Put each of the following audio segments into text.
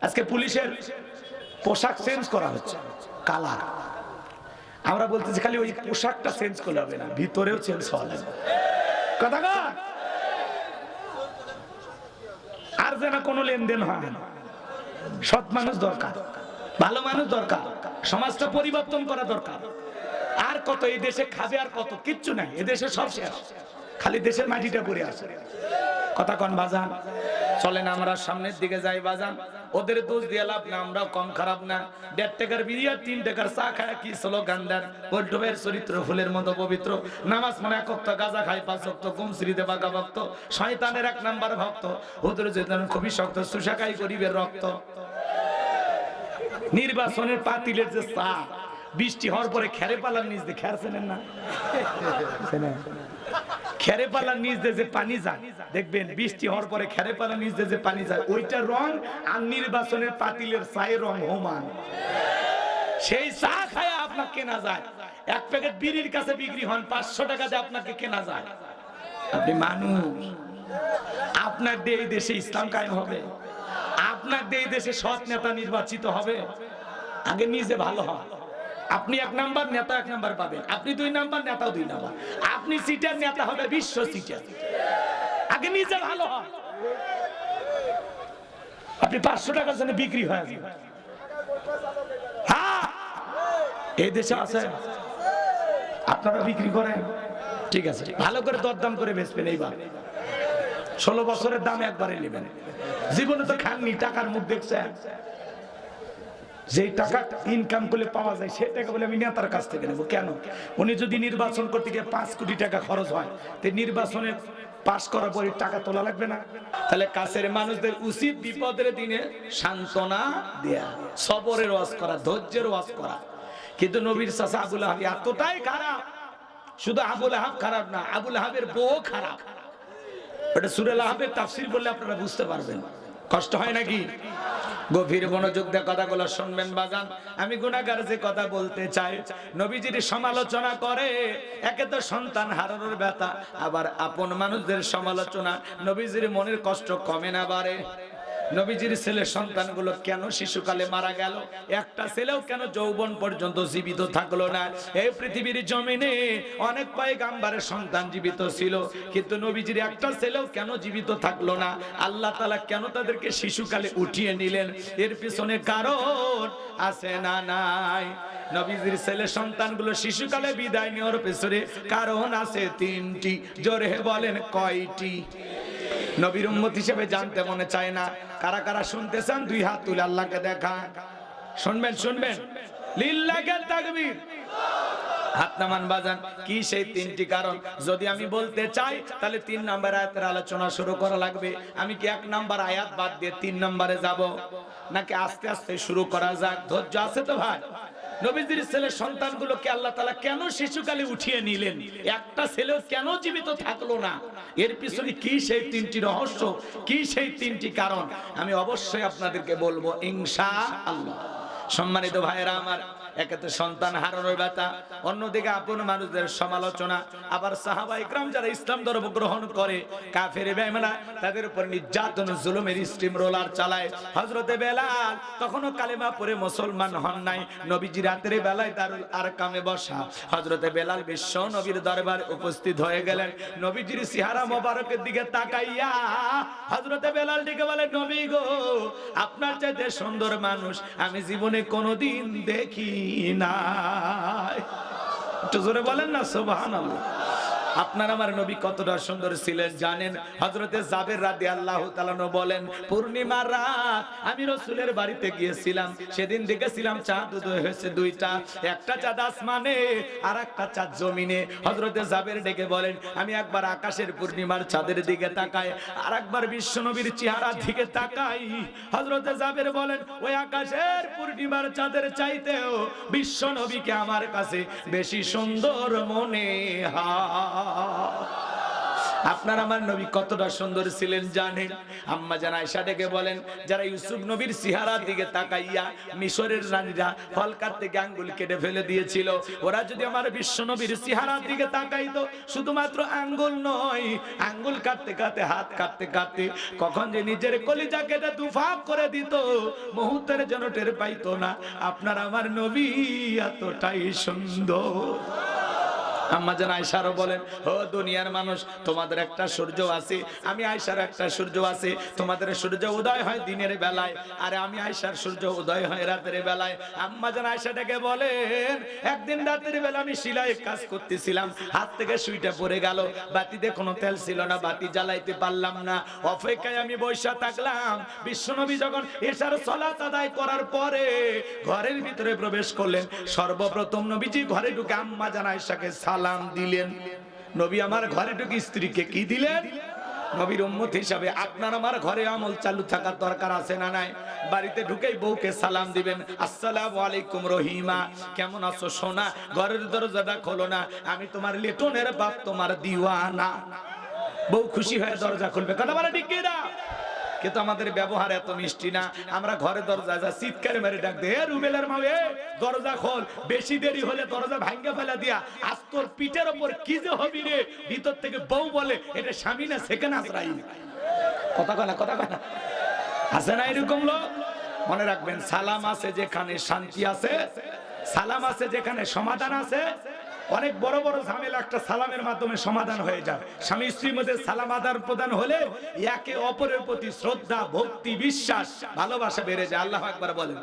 আজকে পুলিশের পোশাক চেঞ্জ করা হচ্ছে, কালার। আমরা বলতেছি খালি ওই পোশাকটা চেঞ্জ করলে হবে না, ভিতরেও চেঞ্জ হওয়া লাগবে। কথা কয়? আর যেন কোনো লেনদেন হয় না। সৎ মানুষ দরকার, ভালো মানুষ দরকার, সমাজটা পরিবর্তন করা দরকার। আর কত এই দেশে খাবে, আর কত, কিচ্ছু নাই এদেশে, সব শেষ, খালি দেশের মাটিটা পড়ে আছে। কথা কন বাজান? চলেন আমরা সামনের দিকে যাই বাজান। ওদের দোষ দিয়ে লাভ না, আমরাও কম খারাপ না। 1.5 টাকার বিড়ি আর 3 টাকার চা খায় কি স্লোগানদার। পল্টুবের চরিত্র ফুলের মতো পবিত্র, নামাজ মানে 1 ওয়াক্ত, গাঁজা খায় 5 ওয়াক্ত, কুমসিরিতে বাঁকা ভক্ত, শয়তানের 1 নাম্বার ভক্ত, হুজুর যেতেন খুবই শক্ত, সুশাকাই গরিবের রক্ত। নির্বাচনের পাতিলের যে চা, বৃষ্টি হওয়ার পরে খেরে পালার নিচ দিয়ে, খের চেনেন না? খেরে পালার নিচ দিয়ে যে পানি যায়, দেখবেন বৃষ্টি হওয়ার পরে খেরে পালার নিচ দিয়ে যে পানি যায়, ওইটা রং আর নির্বাচনের পাতিলের চায়ের রং সমান। সেই চা খায় আপনাকে কেনা যায়, 1 প্যাকেট বিড়ির কাছে বিক্রি হন 500 টাকা দিয়ে আপনাকে কেনা যায়। আপনি মানুষ, আপনার দিয়ে এই দেশে ইসলাম কায়েম হবে, আপনার দিয়ে এই দেশে সৎ নেতা নির্বাচিত হবে। আগে নিজে ভালো হয়। আপনি 1 নাম্বার নেতা 1 নাম্বার পাবেন, আপনি 2 নাম্বার নেতাও 2 নাম্বার, আপনি সিটার নেতা হবে বিশ্ব সিটার। আগে নিজে ভালো হয়। আপনি 500 টাকার জন্য বিক্রি হয়ে যাবেন। হ্যাঁ, এই দেশে আছে, আপনারা বিক্রি করেন, ঠিক আছে, ভালো করে দরদাম করে বেচবেন। এইবার 16 বছরের দাম একবারে নেবেন। জীবনে তো খাননি, টাকার মুখ দেখছেন। যে টাকা ইনকাম করলে পাওয়া যায়, সে টাকা বলে আমি নেতার কাছ থেকে নেবো কেন? উনি যদি নির্বাচন করতে গিয়ে 5 কোটি টাকা খরচ হয়, তো নির্বাচনে পাশ করার পরে টাকা তোলা লাগবে না? তাহলে কাছের মানুষদের উচিত বিপদের দিনে সান্ত্বনা দেয়া, সবরের ওয়াজ করা, ধৈর্যের ওয়াজ করা। কিন্তু নবীর চাচা আবুল আহাব এতটাই খারাপ, শুধু আবুল আহাব খারাপ না, আবুল আহাবের বউ খারাপ। ওটা সূরা আহাবের তাফসীর বললে আপনারা বুঝতে পারবেন। কষ্ট হয় নাকি? গভীর মনোযোগ দিয়ে কথাগুলো শুনবেন বাজান। আমি গুনাহগার যে কথা বলতে চাই, নবীজির সমালোচনা করে, একে তো সন্তান হারানোর ব্যথা, আবার আপন মানুষদের সমালোচনা, নবীজির মনের কষ্ট কমে না বাড়ে। নবীজির ছেলে সন্তানগুলো কেন শিশুকালে মারা গেল? একটা ছেলেও কেন যৌবন পর্যন্ত জীবিত থাকলো না? এই পৃথিবীর জমিনে অনেক পয়গাম্বরের সন্তান জীবিত ছিল, কিন্তু নবীজির একটা ছেলেও কেন জীবিত থাকলো না? আল্লাহ তাআলা কেন তাদেরকে শিশুকালে উঠিয়ে নিলেন? এর পিছনে কারণ আছে না নাই? নবীজির ছেলে সন্তানগুলো শিশুকালে বিদায় নেওয়ার পেছনে কারণ আছে 3টি। জোরে বলেন কয়টি? নবীর উম্মত হিসেবে জানতে মনে চায় না? কারা কারা শুনতে চান 2 হাত তুলে আল্লাহকে দেখান। শুনবেন, শুনবেন, লিল্লাহি তাকবীর। হাত নামান বাজান। কি সেই 3টি কারণ? যদি আমি বলতে চাই তাহলে 3 নম্বর আয়াতের আলোচনা শুরু করা লাগবে। আমি কি 1 নম্বর আয়াত বাদ দিয়ে 3 নম্বরে যাব, নাকি আস্তে আস্তে শুরু করা যাক? ধৈর্য আছে তো ভাই? নবীজির ছেলে সন্তানগুলোকে আল্লাহ তাআলা কেন শিশুকালে উঠিয়ে নিলেন? একটা ছেলেও কেন জীবিত থাকলো না? এর পিছনে কি সেই 3টি রহস্য, কি সেই 3টি কারণ? আমি অবশ্যই আপনাদেরকে বলবো ইনশাআল্লাহ। সম্মানিত ভাইয়েরা আমার, একে তো সন্তান হারানোর ব্যথা, অন্যদিকে আপন মানুষদের সমালোচনা, আবার সাহাবা ইকরাম যারা ইসলাম ধর্ম গ্রহণ করে, কাফের বেঈমানরা তাদের উপর নির্যাতন জুলুমের স্টিম রোলার চালায়। হযরতে বেলাল তখনও কালেমা পড়ে মুসলমান হন নাই। নবীজি রাতের বেলায় দারুল আরকামে বসা, হযরতে বেলাল বিশ্ব নবীর দরবারে উপস্থিত হয়ে গেলেন। নবীজির চেহারা মোবারকের দিকে তাকাইয়া হযরতে বেলাল ডেকে বলে, নবী গো, আপনার চাইতে সুন্দর মানুষ আমি জীবনে কোনোদিন দেখি নাই। একটু জোরে বলেন না সুবহানাল্লাহ। আপনার আমার নবী কতটা সুন্দর ছিলেন জানেন? হযরতে জাবের রাদিয়াল্লাহু তাআলা বলেন, পূর্ণিমার রাত আমি রাসূলের বাড়িতে গিয়েছিলাম, সেদিন দেখেছিলাম চাঁদ উদয় হয়েছে 2টা, একটা চাঁদ আসমানে আর একটা চাঁদ জমিনে। হযরতে জাবের ডেকে বলেন, আমি একবার আকাশের পূর্ণিমার চাঁদের দিকে তাকাই, আর একবার বিশ্বনবীর চেহারার দিকে তাকাই। হযরতে জাবের বলেন, ওই আকাশের পূর্ণিমার চাঁদের চাইতেও বিশ্বনবীকে আমার কাছে বেশি সুন্দর মনে হয়। আপনার আমার নবী কতটা সুন্দর ছিলেন জানেন? আম্মা জান আয়েশা ডেকে বলেন, যারা ইউসুফ নবীর চেহারার দিকে তাকাইয়া মিশরের রানীরা ফল কাটতে গিয়ে আঙ্গুল কেটে ফেলে দিয়েছিল, ওরা যদি আমার বিশ্ব নবীর চেহারার দিকে তাকাইতো, শুধুমাত্র আঙ্গুল নয়, আঙ্গুল কাটতে কাটতে হাত কাটতে কাটতে কখন যে নিজের কলিজা কেটে দুফাক করে দিত, মুহূর্তের জন্য টের পাইতো না। আপনার আমার নবী এতটাই সুন্দর। আম্মা জান আয়েশারও বলেন, ও দুনিয়ার মানুষ, তোমাদের একটা সূর্য আছে, আমি আয়েশার একটা সূর্য আছে। তোমাদের সূর্য উদয় হয় দিনের বেলায়, আর আমি আয়েশার সূর্য উদয় হয় রাতের বেলায়। আম্মা জান আয়েশাটাকে বলেন, একদিন রাতের বেলা আমি সেলাই কাজ করতেছিলাম, হাত থেকে সুইটা পড়ে গেল, বাতিতে কোনো তেল ছিল না, বাতি জ্বালাইতে পারলাম না, অপেক্ষায় আমি বসে থাকলাম। বিশ্বনবী যখন এশার সালাত আদায় করার পরে ঘরের ভিতরে প্রবেশ করলেন, সর্বপ্রথম নবীজি ঘরে ঢুকে আম্মা জান আয়েশাকে সালাম দিলেন। নবী আমার ঘরে ঢুকে স্ত্রীকে কি দিলেন? নবীর উম্মত হিসাবে আপনার আমার ঘরে আমল চালু থাকার দরকার আছে না নাই? বাড়িতে ঢুকেই বউকে সালাম দিবেন, আসসালামু আলাইকুম রহিমা, কেমন আছো সোনা? ঘরের দরজাটা খোলো না, আমি তোমার লিটনের বাপ, তোমার দিওয়ানা। বউ খুশি হয়ে দরজা খুলবে, কথা বলে ঠিক কি না? কিন্তু আমাদের ব্যবহার এত মিষ্টি না। আমরা ঘরে দরজা যা চিৎকারে মেরে ডাক দে, রুবেলের মা, দরজা খোল, বেশি দেরি হলে দরজা ভাঙ্গা ফেলা দিয়া, আজ তোর পিঠের ওপর কি যে হবি রে। ভিতর থেকে বউ বলে, এটা স্বামী না সেখানে আশ্রাই। কথা কয় না, কথা কয় না, আছে না এরকম লোক? মনে রাখবেন, সালাম আছে যেখানে শান্তি আছে, সালাম আছে যেখানে সমাধান আছে। অনেক বড় বড় ঝামেলা একটা সালামের মাধ্যমে সমাধান হয়ে যায়। স্বামী স্ত্রীর মধ্যে সালাম আদান প্রদান হলে একে অপরের প্রতি শ্রদ্ধা, ভক্তি, বিশ্বাস, ভালোবাসা বেড়ে যায়। আল্লাহু আকবার বলেন।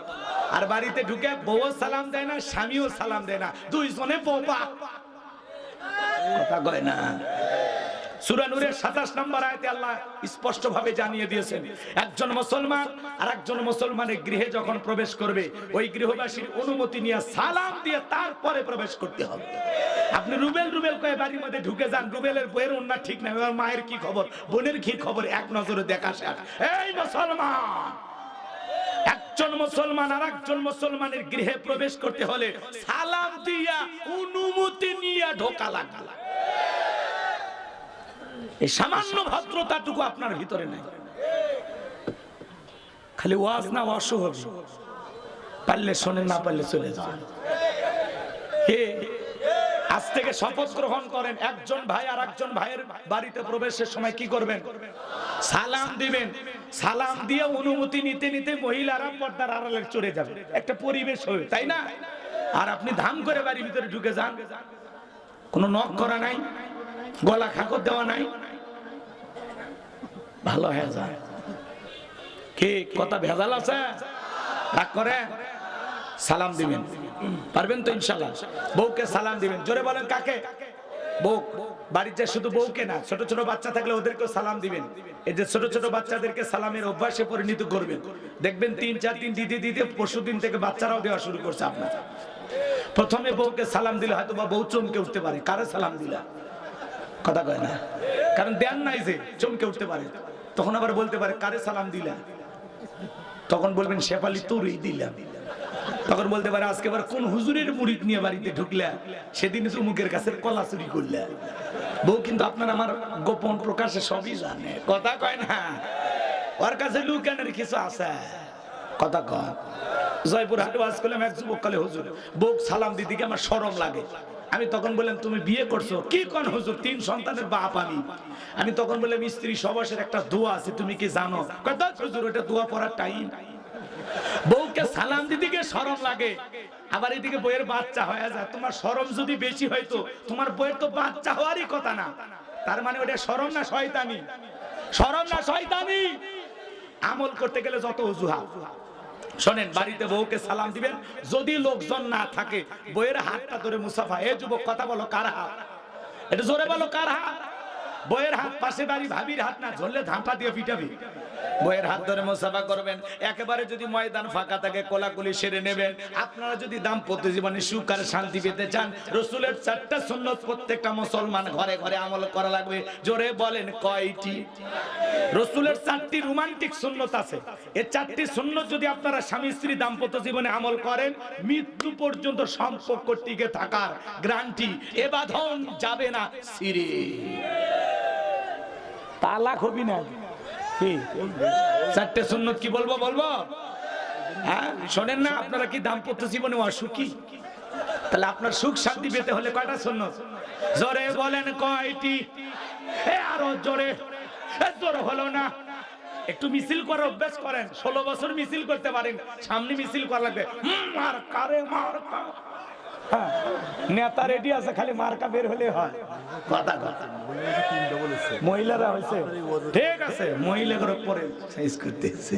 আর বাড়িতে ঢুকে বউও সালাম দেয় না, স্বামীও সালাম দেয় না, দুইজনে বোবা। কথা কয় না। সূরা নূরের 27 নম্বর আয়াতে আল্লাহ স্পষ্ট ভাবে জানিয়ে দিয়েছেন, একজন মুসলমান আর একজন মুসলমানের গৃহে যখন প্রবেশ করবে, ওই গৃহবাসীর অনুমতি নিয়ে সালাম দিয়ে তারপরে প্রবেশ করতে হবে। আপনি রুবেল রুবেল কয়ে বাড়ির মধ্যে ঢুকে যান, রুবেলের বইয়ের ওন্না ঠিক না, ওর মায়ের কি খবর, বোনের কি খবর, এক নজরে দেখা শেষ। এই মুসলমান, একজন মুসলমান আর একজন মুসলমানের গৃহে প্রবেশ করতে হলে সালাম দিয়া অনুমতি নিয়ে ঢোকা লাগবে। এই সামান্য ভদ্রতাটুকু আপনার ভিতরে নাই। খালি ওয়াজ না ওয়াশও হবে, পারলে শোনেন, না পারলে চলে যান। আজ থেকে শপথ গ্রহণ করেন, একজন ভাই আর একজন ভাইয়ের বাড়িতে প্রবেশের সময় কি করবেন? সালাম দিবেন। সালাম দিয়ে অনুমতি নিতে নিতে মহিলারা পর্দার আড়ালে চলে যাবে, একটা পরিবেশ হবে, তাই না? আর আপনি ধাম করে বাড়ির ভিতরে ঢুকে যান, কোনো নক করা নাই, গলা খাকর দেওয়া নাই, ভালো হয়ে যায়। কি কথা ভেজাল আছে? রাগ করে সালাম দিবেন, পারবেন তো ইনশাআল্লাহ? বউকে সালাম দিবেন, জোরে বলেন কাকে? বউ। বাড়িতে শুধু বউকে না, ছোট ছোট বাচ্চা থাকলে ওদেরকেও সালাম দিবেন। এই যে ছোট ছোট বাচ্চাদেরকে সালামের অভ্যাসে পরিণত করবেন, দেখবেন 3-4 দিন দিতে দিতে পরশুদিন থেকে বাচ্চারাও দেওয়া শুরু করছে আপনার। প্রথমে বউকে সালাম দিলে হয়তো বা বউ চমকে উঠতে পারে, কারে সালাম দিলা? কথা কয় না, কারণ দেন নাই যে চমকে উঠতে পারে। তখন আবার বলতে পারে, কারে সালাম দিলা? তখন বলবেন, শেফালি তোরই দিলাম। তখন বলতে পারে, আজকে আবার কোন হুজুরের মুরিদ নিয়ে বাড়িতে ঢুকলা, সেদিন মুখের কাছে কলা চুরি করলা। বউ কিন্তু আপনার আমার গোপন প্রকাশে সবই জানে, কথা কয় না, ওর কাছে লুকানোর কিছু আছে। কথা কয়। জয়পুর হাটে ওয়াজ করলাম, এক যুবক কালে, হুজুর বউ সালাম দিতে গিয়ে আমার শরম লাগে। আমি তখন বললাম, তুমি বিয়ে করছো? কি কোন হুজুর, 3 সন্তানের বাপ আমি। আমি তখন বললাম, স্ত্রী সবাসের একটা দোয়া আছে, তুমি কি জানো? কত হুজুর, ওটা দোয়া পড়ার টাইম। বউকে সালাম দিতে গিয়ে শরম লাগে, আবার এদিকে বইয়ের বাচ্চা হয়ে যায়। তোমার শরম যদি বেশি হয়তো, তোমার বইয়ের তো বাচ্চা হওয়ারই কথা না। তার মানে ওটা শরম না শয়তানি? শরম না শয়তানি? আমল করতে গেলে যত অজুহাত। শোনেন, বাড়িতে বউকে সালাম দিবেন, যদি লোকজন না থাকে বইয়ের হাতটা ধরে মুসাফা। এ যুবক, কথা বলো, কার হাত? এটা জোরে বলো, কার হাত? বইয়ের হাত। পাশে বাড়ি ভাবির হাত না, ধরলে ধাপা দিয়ে পিটাবি। বইয়ের হাত ধরে মুসাফা করবেন। একেবারে যদি ময়দান ফাঁকা থাকে, কোলাকুলি সেরে নেবেন। আপনারা যদি দাম্পত্য জীবনে সুখ আর শান্তি পেতে চান, রাসূলের 4টা সুন্নাত প্রত্যেকটা মুসলমান ঘরে ঘরে আমল করা লাগবে। জোরে বলেন, কয়টি? রাসূলের 4টি রোমান্টিক সুন্নাত আছে। এই 4টি সুন্নাত যদি আপনারা স্বামী স্ত্রী দাম্পত্য জীবনে আমল করেন, মৃত্যু পর্যন্ত সম্পর্ক টিকে থাকার গ্যারান্টি। এ বাঁধন যাবে না ছিঁড়ে। তালাক হবি না কি? চারটে সুন্নত কি বলবো? হ্যাঁ শোনেন না, আপনারা কি দাম্পত্য জীবনে অসুখী? তাহলে আপনার সুখ শান্তি পেতে হলে কয়টা সুন্নত? জোরে বলেন কয়টি? আরো জোরে। জোরে হলো না, একটু মিছিল করে অভ্যাস করেন। 16 বছর মিছিল করতে পারেন, সামনে মিছিল করা লাগবে। মার্কা রে মার্কা। নেতা রেডি আছে, খালি মার্কা বের হলে হয়। কথা মহিলারা হয়েছে ঠিক আছে, মহিলাগুলো পরে সাইজ করতেছে।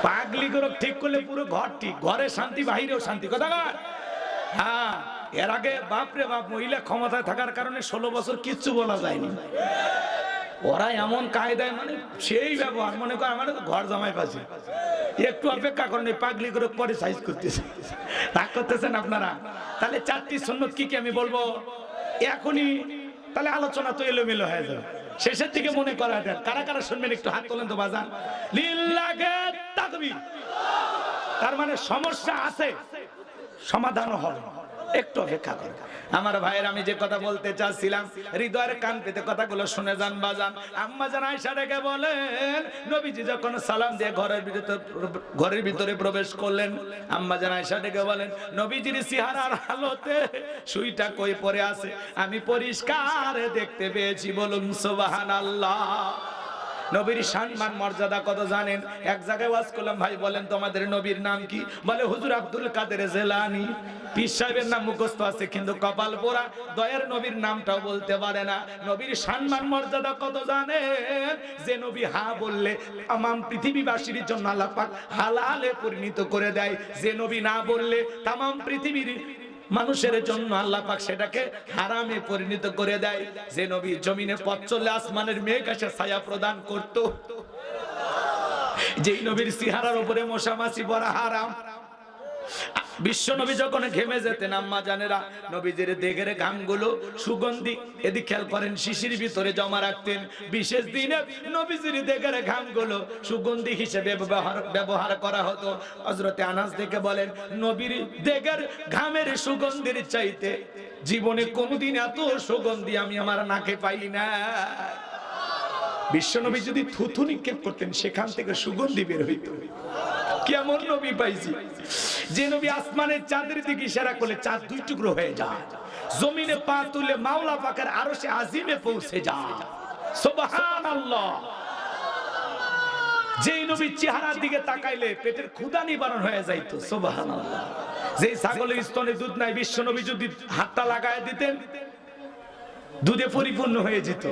পাগলি গুলো ঠিক করলে পুরো ঘর ঠিক, ঘরে শান্তি বাহিরেও শান্তি। কথা কয়? হ্যাঁ, এর আগে বাপরে বাপ মহিলা ক্ষমতায় থাকার কারণে 16 বছর কিচ্ছু বলা যায়নি। ওরা এমন কায়দায়, মানে সেই ব্যবহার, মনে করে আমার ঘর জামাই পাচ্ছে। একটু অপেক্ষা করেন, পাগলি করে পরে সাইজ করতেছে। রাগ করতেছেন আপনারা? তাহলে 4টি সুন্নত কি কি আমি বলবো এখনই, তাহলে আলোচনা তো এলোমেলো হয়ে যাবে। শেষের দিকে মনে করা দেন। কারা কারা শুনবেন একটু হাত তোলেন তো বাজান। লিল্লাহে তাকবীর। তার মানে সমস্যা আছে, সমাধানও হবে, একটু অপেক্ষা করেন। আমার ভাইয়ের, আমি যে কথা বলতে চাচ্ছিলাম, হৃদয়ের কান পেতে কথাগুলো শুনে যান বাজান। আম্মা জান আয়েশা ডেকে বলেন, নবীজি যখন সালাম দিয়ে ঘরের ভিতরে প্রবেশ করলেন, আম্মা জান আয়েশা ডেকে বলেন, নবীজির চেহারার হালতে সুইটা কই পড়ে আছে আমি পরিষ্কার দেখতে পেয়েছি। বলুন সুবহানাল্লাহ। নবীর সম্মান মর্যাদা কত জানেন? এক জায়গায় ওয়াজ করলাম, ভাই বলেন তোমাদের নবীর নাম কি? বলে হুজুর আব্দুল কাদের জিলানী। পীর সাহেবের নাম মুখস্থ আছে, কিন্তু কপাল পোড়া, দয়ার নবীর নামটাও বলতে পারে না। নবীর সম্মান মর্যাদা কত জানেন? যে নবী হা বললে তামাম পৃথিবীবাসীর জন্য আল্লাহ পাক হালালে পরিণত করে দেয়, যে নবী না বললে তামাম পৃথিবীর মানুষের জন্য আল্লাহ পাক সেটাকে হারামে পরিণত করে দেয়। যে নবী জমিনে পথ চললে আসমানের মেঘ এসে ছায়া প্রদান করত, যেই নবীর চেহারার উপরে মশা মাছি পড়া হারাম। বিশ্ব নবী যখন ঘেমে যেতেন, আম্মা জানেরা নবীজির দেহের ঘামগুলো সুগন্ধি, এদিকে খেয়াল করেন, শিশির ভিতরে জমা রাখতেন। বিশেষ দিনে নবীজির দেহের ঘামগুলো সুগন্ধি হিসেবে ব্যবহার করা হতো। হযরতে আনাস দেখে বলেন, নবীর দেহের ঘামের সুগন্ধির চাইতে জীবনে কোনোদিন এত সুগন্ধি আমি আমার নাকে পাই না। বিশ্ব নবী যদি থুথু নিক্ষেপ করতেন, সেখান থেকে সুগন্ধি বের হইত। কেমন নবী পাইছি? যে নবী আসমানের চাঁদের দিকে ইশারা করলে চাঁদ 2 টুকরো হয়ে যায়, জমিনে পা তুলে মাওলা পাকের আরশে আজিমে পৌঁছে যায়। সুবহানাল্লাহ। যেই নবীর চেহারার দিকে তাকাইলে পেটের ক্ষুধা নিবারণ হয়ে যাইতো। সুবহানাল্লাহ। যেই ছাগলের স্তনে দুধ নাই, বিশ্ব নবী যদি হাতটা লাগায় দিতেন, দুধে পরিপূর্ণ হয়ে যেত।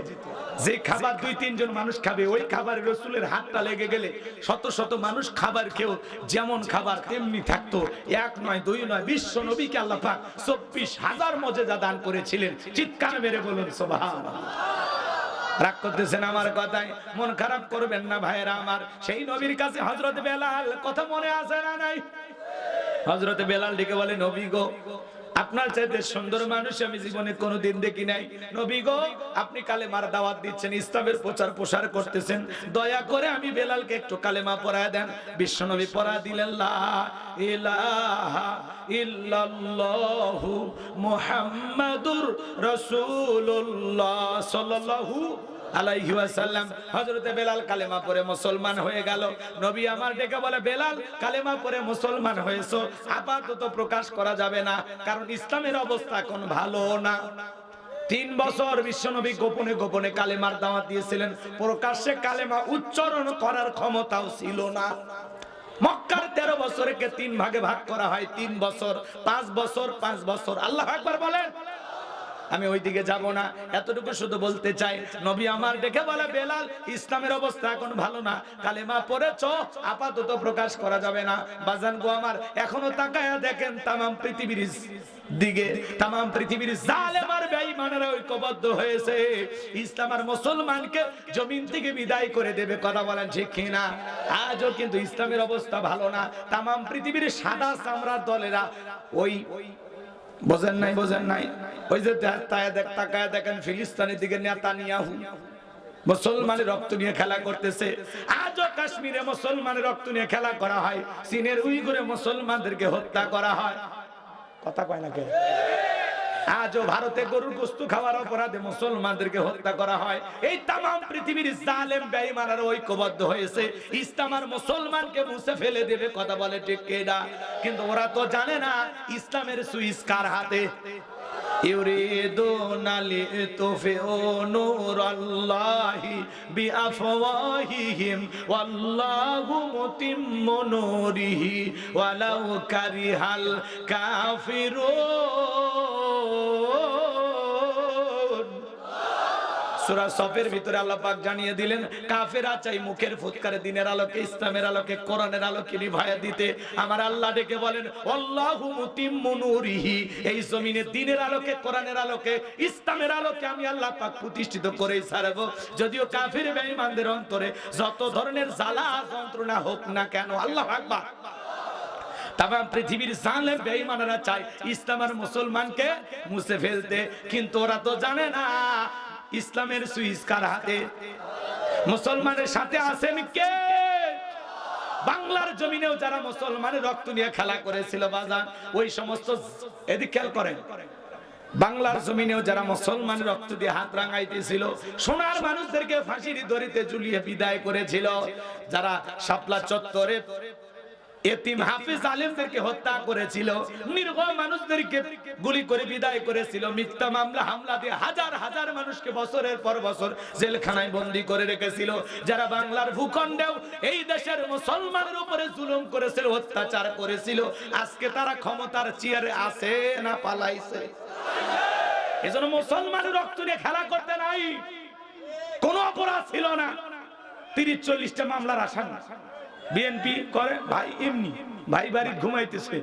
যে খাবার 2-3 জন মানুষ খাবে, ওই খাবারে রাসূলের হাতটা লেগে গেলে শত শত মানুষ খাবার খেও যেমন খাবার তেমনি থাকতো। 1 নয় 2 নয়, বিশ্ব নবীকে আল্লাহ পাক 24,000 মর্যাদা দান করেছিলেন। চিৎকার মেরে বলুন সুবহানাল্লাহ। রাগ করতেছেন আমার কথায়? মন খারাপ করবেন না ভাইয়েরা আমার। সেই নবীর কাছে হযরত বেলাল, কথা মনে আছে না নাই? হযরত বেলাল ডেকে বলে, নবী গো, আপনার চাইতে সুন্দর মানুষ আমি জীবনে কোনোদিন দেখি নাই। নবী গো, আপনি কালেমার দাওয়াত দিচ্ছেন, ইসলামের প্রচার প্রসার করতেছেন, দয়া করে আমি বেলালকে একটু কালেমা পড়ায় দেন। বিশ্ব নবী পড়ায় দিলেন, লা ইলাহা ইল্লাল্লাহু মুহাম্মাদুর রাসূলুল্লাহ সাল্লাল্লাহু আলাইহি ওয়াসাল্লাম। হযরতে বেলাল কালেমা পড়ে মুসলমান হয়ে গেল। নবী আমার ডেকে বলে, বেলাল কালেমা পড়ে মুসলমান হয়েছো, আপাতত প্রকাশ করা যাবে না, কারণ ইসলামের অবস্থা এখন ভালো না। 3 বছর বিশ্বনবী গোপনে গোপনে কালেমার দাওয়াত দিয়েছিলেন, প্রকাশ্যে কালেমা উচ্চারণ করার ক্ষমতাও ছিল না। মক্কার 13 বছরকে 3 ভাগে ভাগ করা হয়, 3 বছর, 5 বছর, 5 বছর। আল্লাহু আকবার বলেন। আমি ওই দিকে যাব না, এতটুকু শুধু বলতে চাই, নবী আমার দেখে বলে, বেলাল ইসলামের অবস্থা এখন ভালো না, কালেমা পড়েছো, আপাতত প্রকাশ করা যাবে না। বাজান গো আমার, এখনো তাকায়া দেখেন তামাম পৃথিবীর দিকে, তামাম পৃথিবীর জালেম আর বেঈমানেরা ঐক্যবদ্ধ হয়েছে, ইসলাম আর মুসলমানকে জমিন থেকে বিদায় করে দেবে। কথা বলেন ঠিক কিনা? আজও কিন্তু ইসলামের অবস্থা ভালো না। তামাম পৃথিবীর সাদা চামড়ার দলেরা, ওই বোঝেন নাই, বোঝেন নাই, ওই যে তাকায় দেখেন ফিলিস্তিনের দিকে নেতানিয়াহু মুসলমানের রক্ত নিয়ে খেলা করতেছে। আজও কাশ্মীরে মুসলমানের রক্ত নিয়ে খেলা করা হয়, চীনের উইগুরে মুসলমানদেরকে হত্যা করা হয়। কথা কয় না কে? আজও ভারতে গরুর গোশত খাওয়ার অপরাধে মুসলমানদেরকে হত্যা করা হয়। এই তামাম পৃথিবীর জালেম বেঈমানরা ঐক্যবদ্ধ হয়েছে ইসলাম আর মুসলমানকে মুছে ফেলে দেবে, কথা বলে ঠিক কিনা? কিন্তু ওরা তো জানে না ইসলামের সুইচ কার হাতে। ইউরিদুনা লিতুফিউ নূরাল্লাহি বিআফওয়াহিহিম ওয়াল্লাহু মুতিম্মু নূরিহি ওয়ালাউ কারিহাল কাফিরুন। সূরা সফের ভিতরে আল্লাহ পাক জানিয়ে দিলেন কাফেররা চাই মুখের ফুৎকারে দিনের আলোকে, ইসলামের আলোকে, কোরআনের আলোকে নিভায়া দিতে। আমার আল্লাহ ডেকে বলেন আল্লাহু মুতিম্মু নূরিহি, এই জমিনে দিনের আলোকে, কোরআনের আলোকে, ইসলামের আলোকে আমি আল্লাহ পাক প্রতিষ্ঠিত করেই ছাড়বো। যদিও কাফির বেঈমানদের অন্তরে যত ধরনের জ্বালা যন্ত্রণা হোক না কেন, আল্লাহু আকবার, তামাম পৃথিবীর জালেম বেঈমানরা চায় ইসলাম আর মুসলমানকে মুছে ফেলতে। কিন্তু ওরা তো জানে না ইসলামের সুইচ কার হাতে। মুসলমানের সাথে আছেন কে? বাংলার জমিনেও যারা মুসলমানের রক্ত নিয়ে খেলা করেছিল বাজান, ওই সমস্ত, এদিক খেয়াল করেন, বাংলার জমিনেও যারা মুসলমানের রক্ত দিয়ে হাত রাঙাইতেছিল, সোনার মানুষদেরকে ফাঁসির দড়িতে ঝুলিয়ে বিদায় করেছিল, যারা শাপলা চত্বরে এতিম হাফিজ আলেমদেরকে হত্যা করেছিল, নির্ভয় মানুষদেরকে গুলি করে বিদায় করেছিল, মিথ্যা মামলা হামলা দিয়ে হাজার হাজার মানুষকে বছরের পর বছর জেলখানায় বন্দী করে রেখেছিল, যারা বাংলার ভূখণ্ডেও এই দেশের মুসলমানের উপরে জুলুম করেছিল, অত্যাচার করেছিল, আজকে তারা ক্ষমতার চেয়ারে আছে না পালাইছে? এজন্য মুসলমানের রক্ত নিয়ে খেলা করতে নাই। কোন অপরাধ ছিল না। 30-40টা মামলার আসামি বিএনপি করে ভাই, এমনি ভাই বাড়ি ঘুমাইতেছে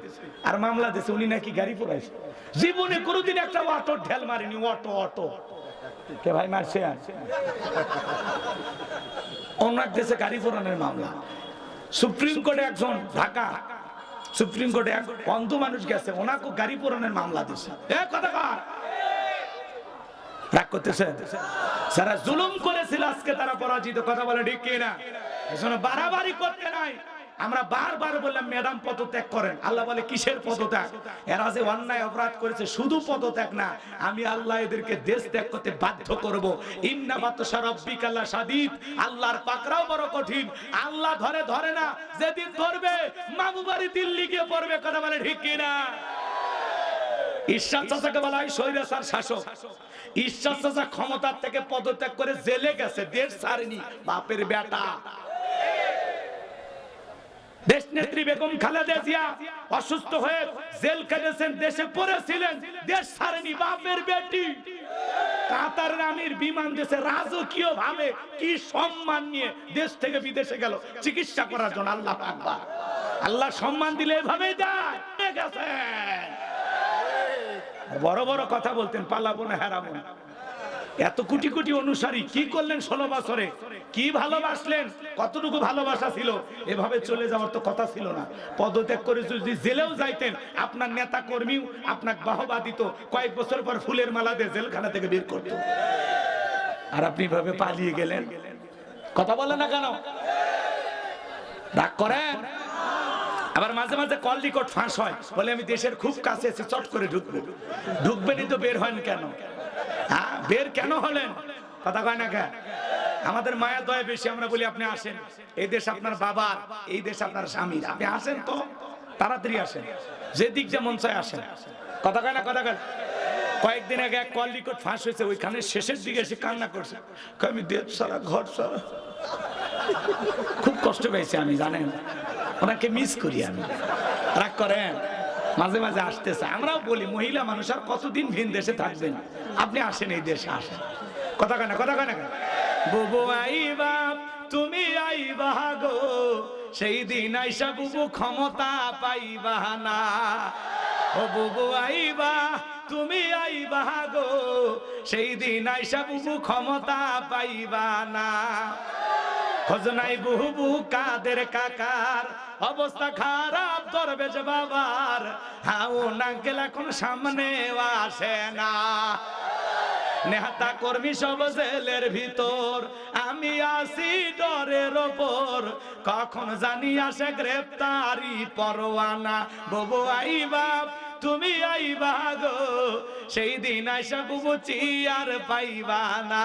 আর মামলা দিয়েছে উনি নাকি গাড়ি পোড়াইছে। জীবনে কোনোদিন একটা অটো ঢেল মারেনি। অটো কে ভাই মারছে? ওনার দেশে গাড়ি পোড়ানোর মামলা। সুপ্রিম কোর্টে একজন, ঢাকা সুপ্রিম কোর্টে এক অন্ধ মানুষ গেছে, ওনাকে গাড়ি পোড়ানোর মামলা দিয়েছে। কথা কার? রাগ করতেছে? যারা জুলুম করেছিল আজকে তারা পরাজিত, কথা বলে ঠিক কিনা? এজন্য বাড়াবাড়ি করতে নাই। আমরা বারবার বললাম ম্যাডাম পদত্যাগ করেন। আল্লাহ বলে কিসের পদত্যাগ? এরা যে অন্যায় অপরাধ করেছে, শুধু পদত্যাগ না, আমি আল্লাহ এদেরকে দেশ ত্যাগ করতে বাধ্য করব। ইন্না বাতশা রাব্বিকা লাশাদীদ, আল্লাহর পাকড়াও বড় কঠিন। আল্লাহ ধরে না, যেদিন ধরবে মামু বাড়ি দিল্লি গিয়ে পড়বে, কথা বলে ঠিক কিনা? ঈশ্বর চাচাকে বলা হয় স্বৈরাচার শাসক। ঈশ্বর চাচা ক্ষমতার থেকে পদত্যাগ করে জেলে গেছে, দেশ ছাড়েনি, বাপের বেটা। দেশ নেত্রী বেগম খালেদা জিয়া অসুস্থ হয়ে জেল কেটেছেন, দেশে পড়েছিলেন, দেশ ছাড়েনি, বাপের বেটি। কাতারের আমির বিমান দেশে রাজকীয় ভাবে কি সম্মান নিয়ে দেশ থেকে বিদেশে গেল চিকিৎসা করার জন্য। আল্লাহ আকবার। আল্লাহ সম্মান দিলে এভাবেই দেয়। বড় বড় কথা বলতেন, পালাবো না, হারাবো না। এত কোটি কোটি অনুসারী কি করলেন 16 বছরে? কি ভালোবাসলেন? কতটুকু ভালোবাসা ছিল? এভাবে চলে যাওয়ার তো কথা ছিল না। পদত্যাগ করে যদি জেলেও যাইতেন, আপনার নেতা কর্মীও আপনাকে বাহবা দিত, কয়েক বছর পর ফুলের মালা দিয়ে জেলখানা থেকে বের করত। আর আপনি ভাবে পালিয়ে গেলেন। কথা বলেন না কেন? রাগ করেন? আবার মাঝে মাঝে কল রেকর্ড ফাঁস হয়, বলে আমি দেশের খুব কাছে এসে চট করে ঢুকবো। ঢুকবেনই তো বের হন কেন? হ্যাঁ, বের কেন হলেন? কথা কয় না কেন? আমাদের মায়া দয়া বেশি। আমরা বলি আপনি আসেন, এই দেশ আপনার বাবার, এই দেশ আপনার স্বামীর, আপনি আসেন তো, তাড়াতাড়ি আসেন, যেদিক যেমন চায় আসেন। কথা কয় না? কথা কয়। কয়েকদিন আগে এক কল রেকর্ড ফাঁস হয়েছে, ওইখানে শেষের দিকে এসে কান্না করছে, আমি দেশ সারা ঘর সারা খুব কষ্ট পেয়েছি আমি, জানেন, ওনাকে মিস করি আমি। রাগ করেন? মাঝে মাঝে আসতেছে। আমরাও বলি মহিলা মানুষ আর কতদিন ভিন দেশে থাকবেন, আপনি আসেন, এই দেশে আসেন। কথা কয় না? কথা কয় না? বুবু আইবা, তুমি আইবা গো, সেই দিন আইসা বুবু ক্ষমতা পাইবা না। ও বুবু আইবা, তুমি আইবা গো, সেই দিন আইসা বুবু ক্ষমতা পাইবা না। খোঁজ নাই বুবু কাদের কাকার, অবস্থা খারাপ করবে যে বাবার, হাউ নাঙ্কেল এখন সামনে আসে না। নেতা কর্মী সব জেলের ভিতর, আমি আসি ডরের ওপর, কখন জানি আসে গ্রেফতারি পরোয়ানা। বুবু আইবা, তুমি আইবা গো, সেই দিন আইসা বুঝি আর পাইবা না।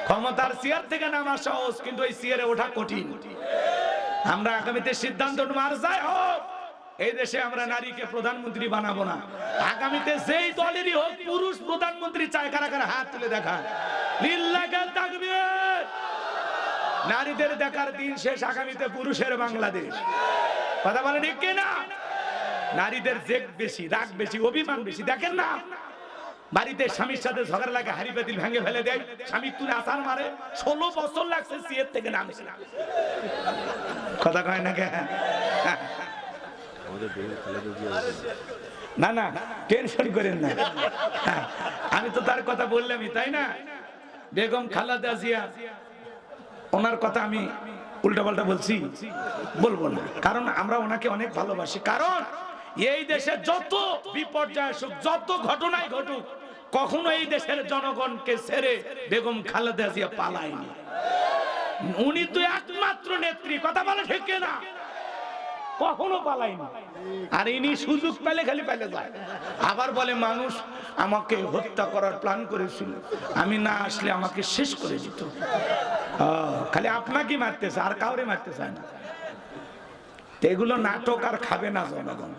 ক্ষমতার চেয়ার থেকে নামা সহজ, কিন্তু এই চেয়ারে ওঠা কঠিন। আমরা আগামীতে সিদ্ধান্ত মার যাই হোক, এই দেশে আমরা নারীকে প্রধানমন্ত্রী বানাবো না। আগামীতে যেই দলেরই হোক পুরুষ প্রধানমন্ত্রী চায়, কারা কারা হাত তুলে দেখা। লিল্লাহি তাকবীর। নারীদের দেখার দিন শেষ, আগামীতে পুরুষের বাংলাদেশ। কথা বলে ঠিক কিনা? নারীদের জেদ বেশি, রাগ বেশি, অভিমান বেশি। দেখেন না, বাড়িতে স্বামীর সাথে ঝগড়া লাগে, হাড়ি পাতিল ভেঙে ফেলে দেয়, স্বামী তুলে আছাড় মারে। 16 বছর লাগছে সিয়ের থেকে নামছে না। কথা কয় না কে? না না, টেনশন করেন না, আমি তো তার কথা বললামই, তাই না? বেগম খালেদা জিয়া, ওনার কথা আমি উল্টাপাল্টা বলছি? বলবো না, কারণ আমরা ওনাকে অনেক ভালোবাসি। কারণ এই দেশে যত বিপর্যয় আসুক, যত ঘটনাই ঘটুক, কখনো এই দেশের জনগণকে ছেড়ে বেগম খালেদা জিয়া পালায়নি। উনি তো একমাত্র নেত্রী। কথা বলে ঠিক না? কখনো পালায়নি। আর ইনি সুযোগ পেলে খালি পেলে যায়। আবার বলে মানুষ আমাকে হত্যা করার প্ল্যান করেছিল, আমি না আসলে আমাকে শেষ করে দিত। খালি আপনাকে মারতে চায়, আর কাউরে মারতে চায় না। এগুলো নাটক আর খাবে না জনগণ।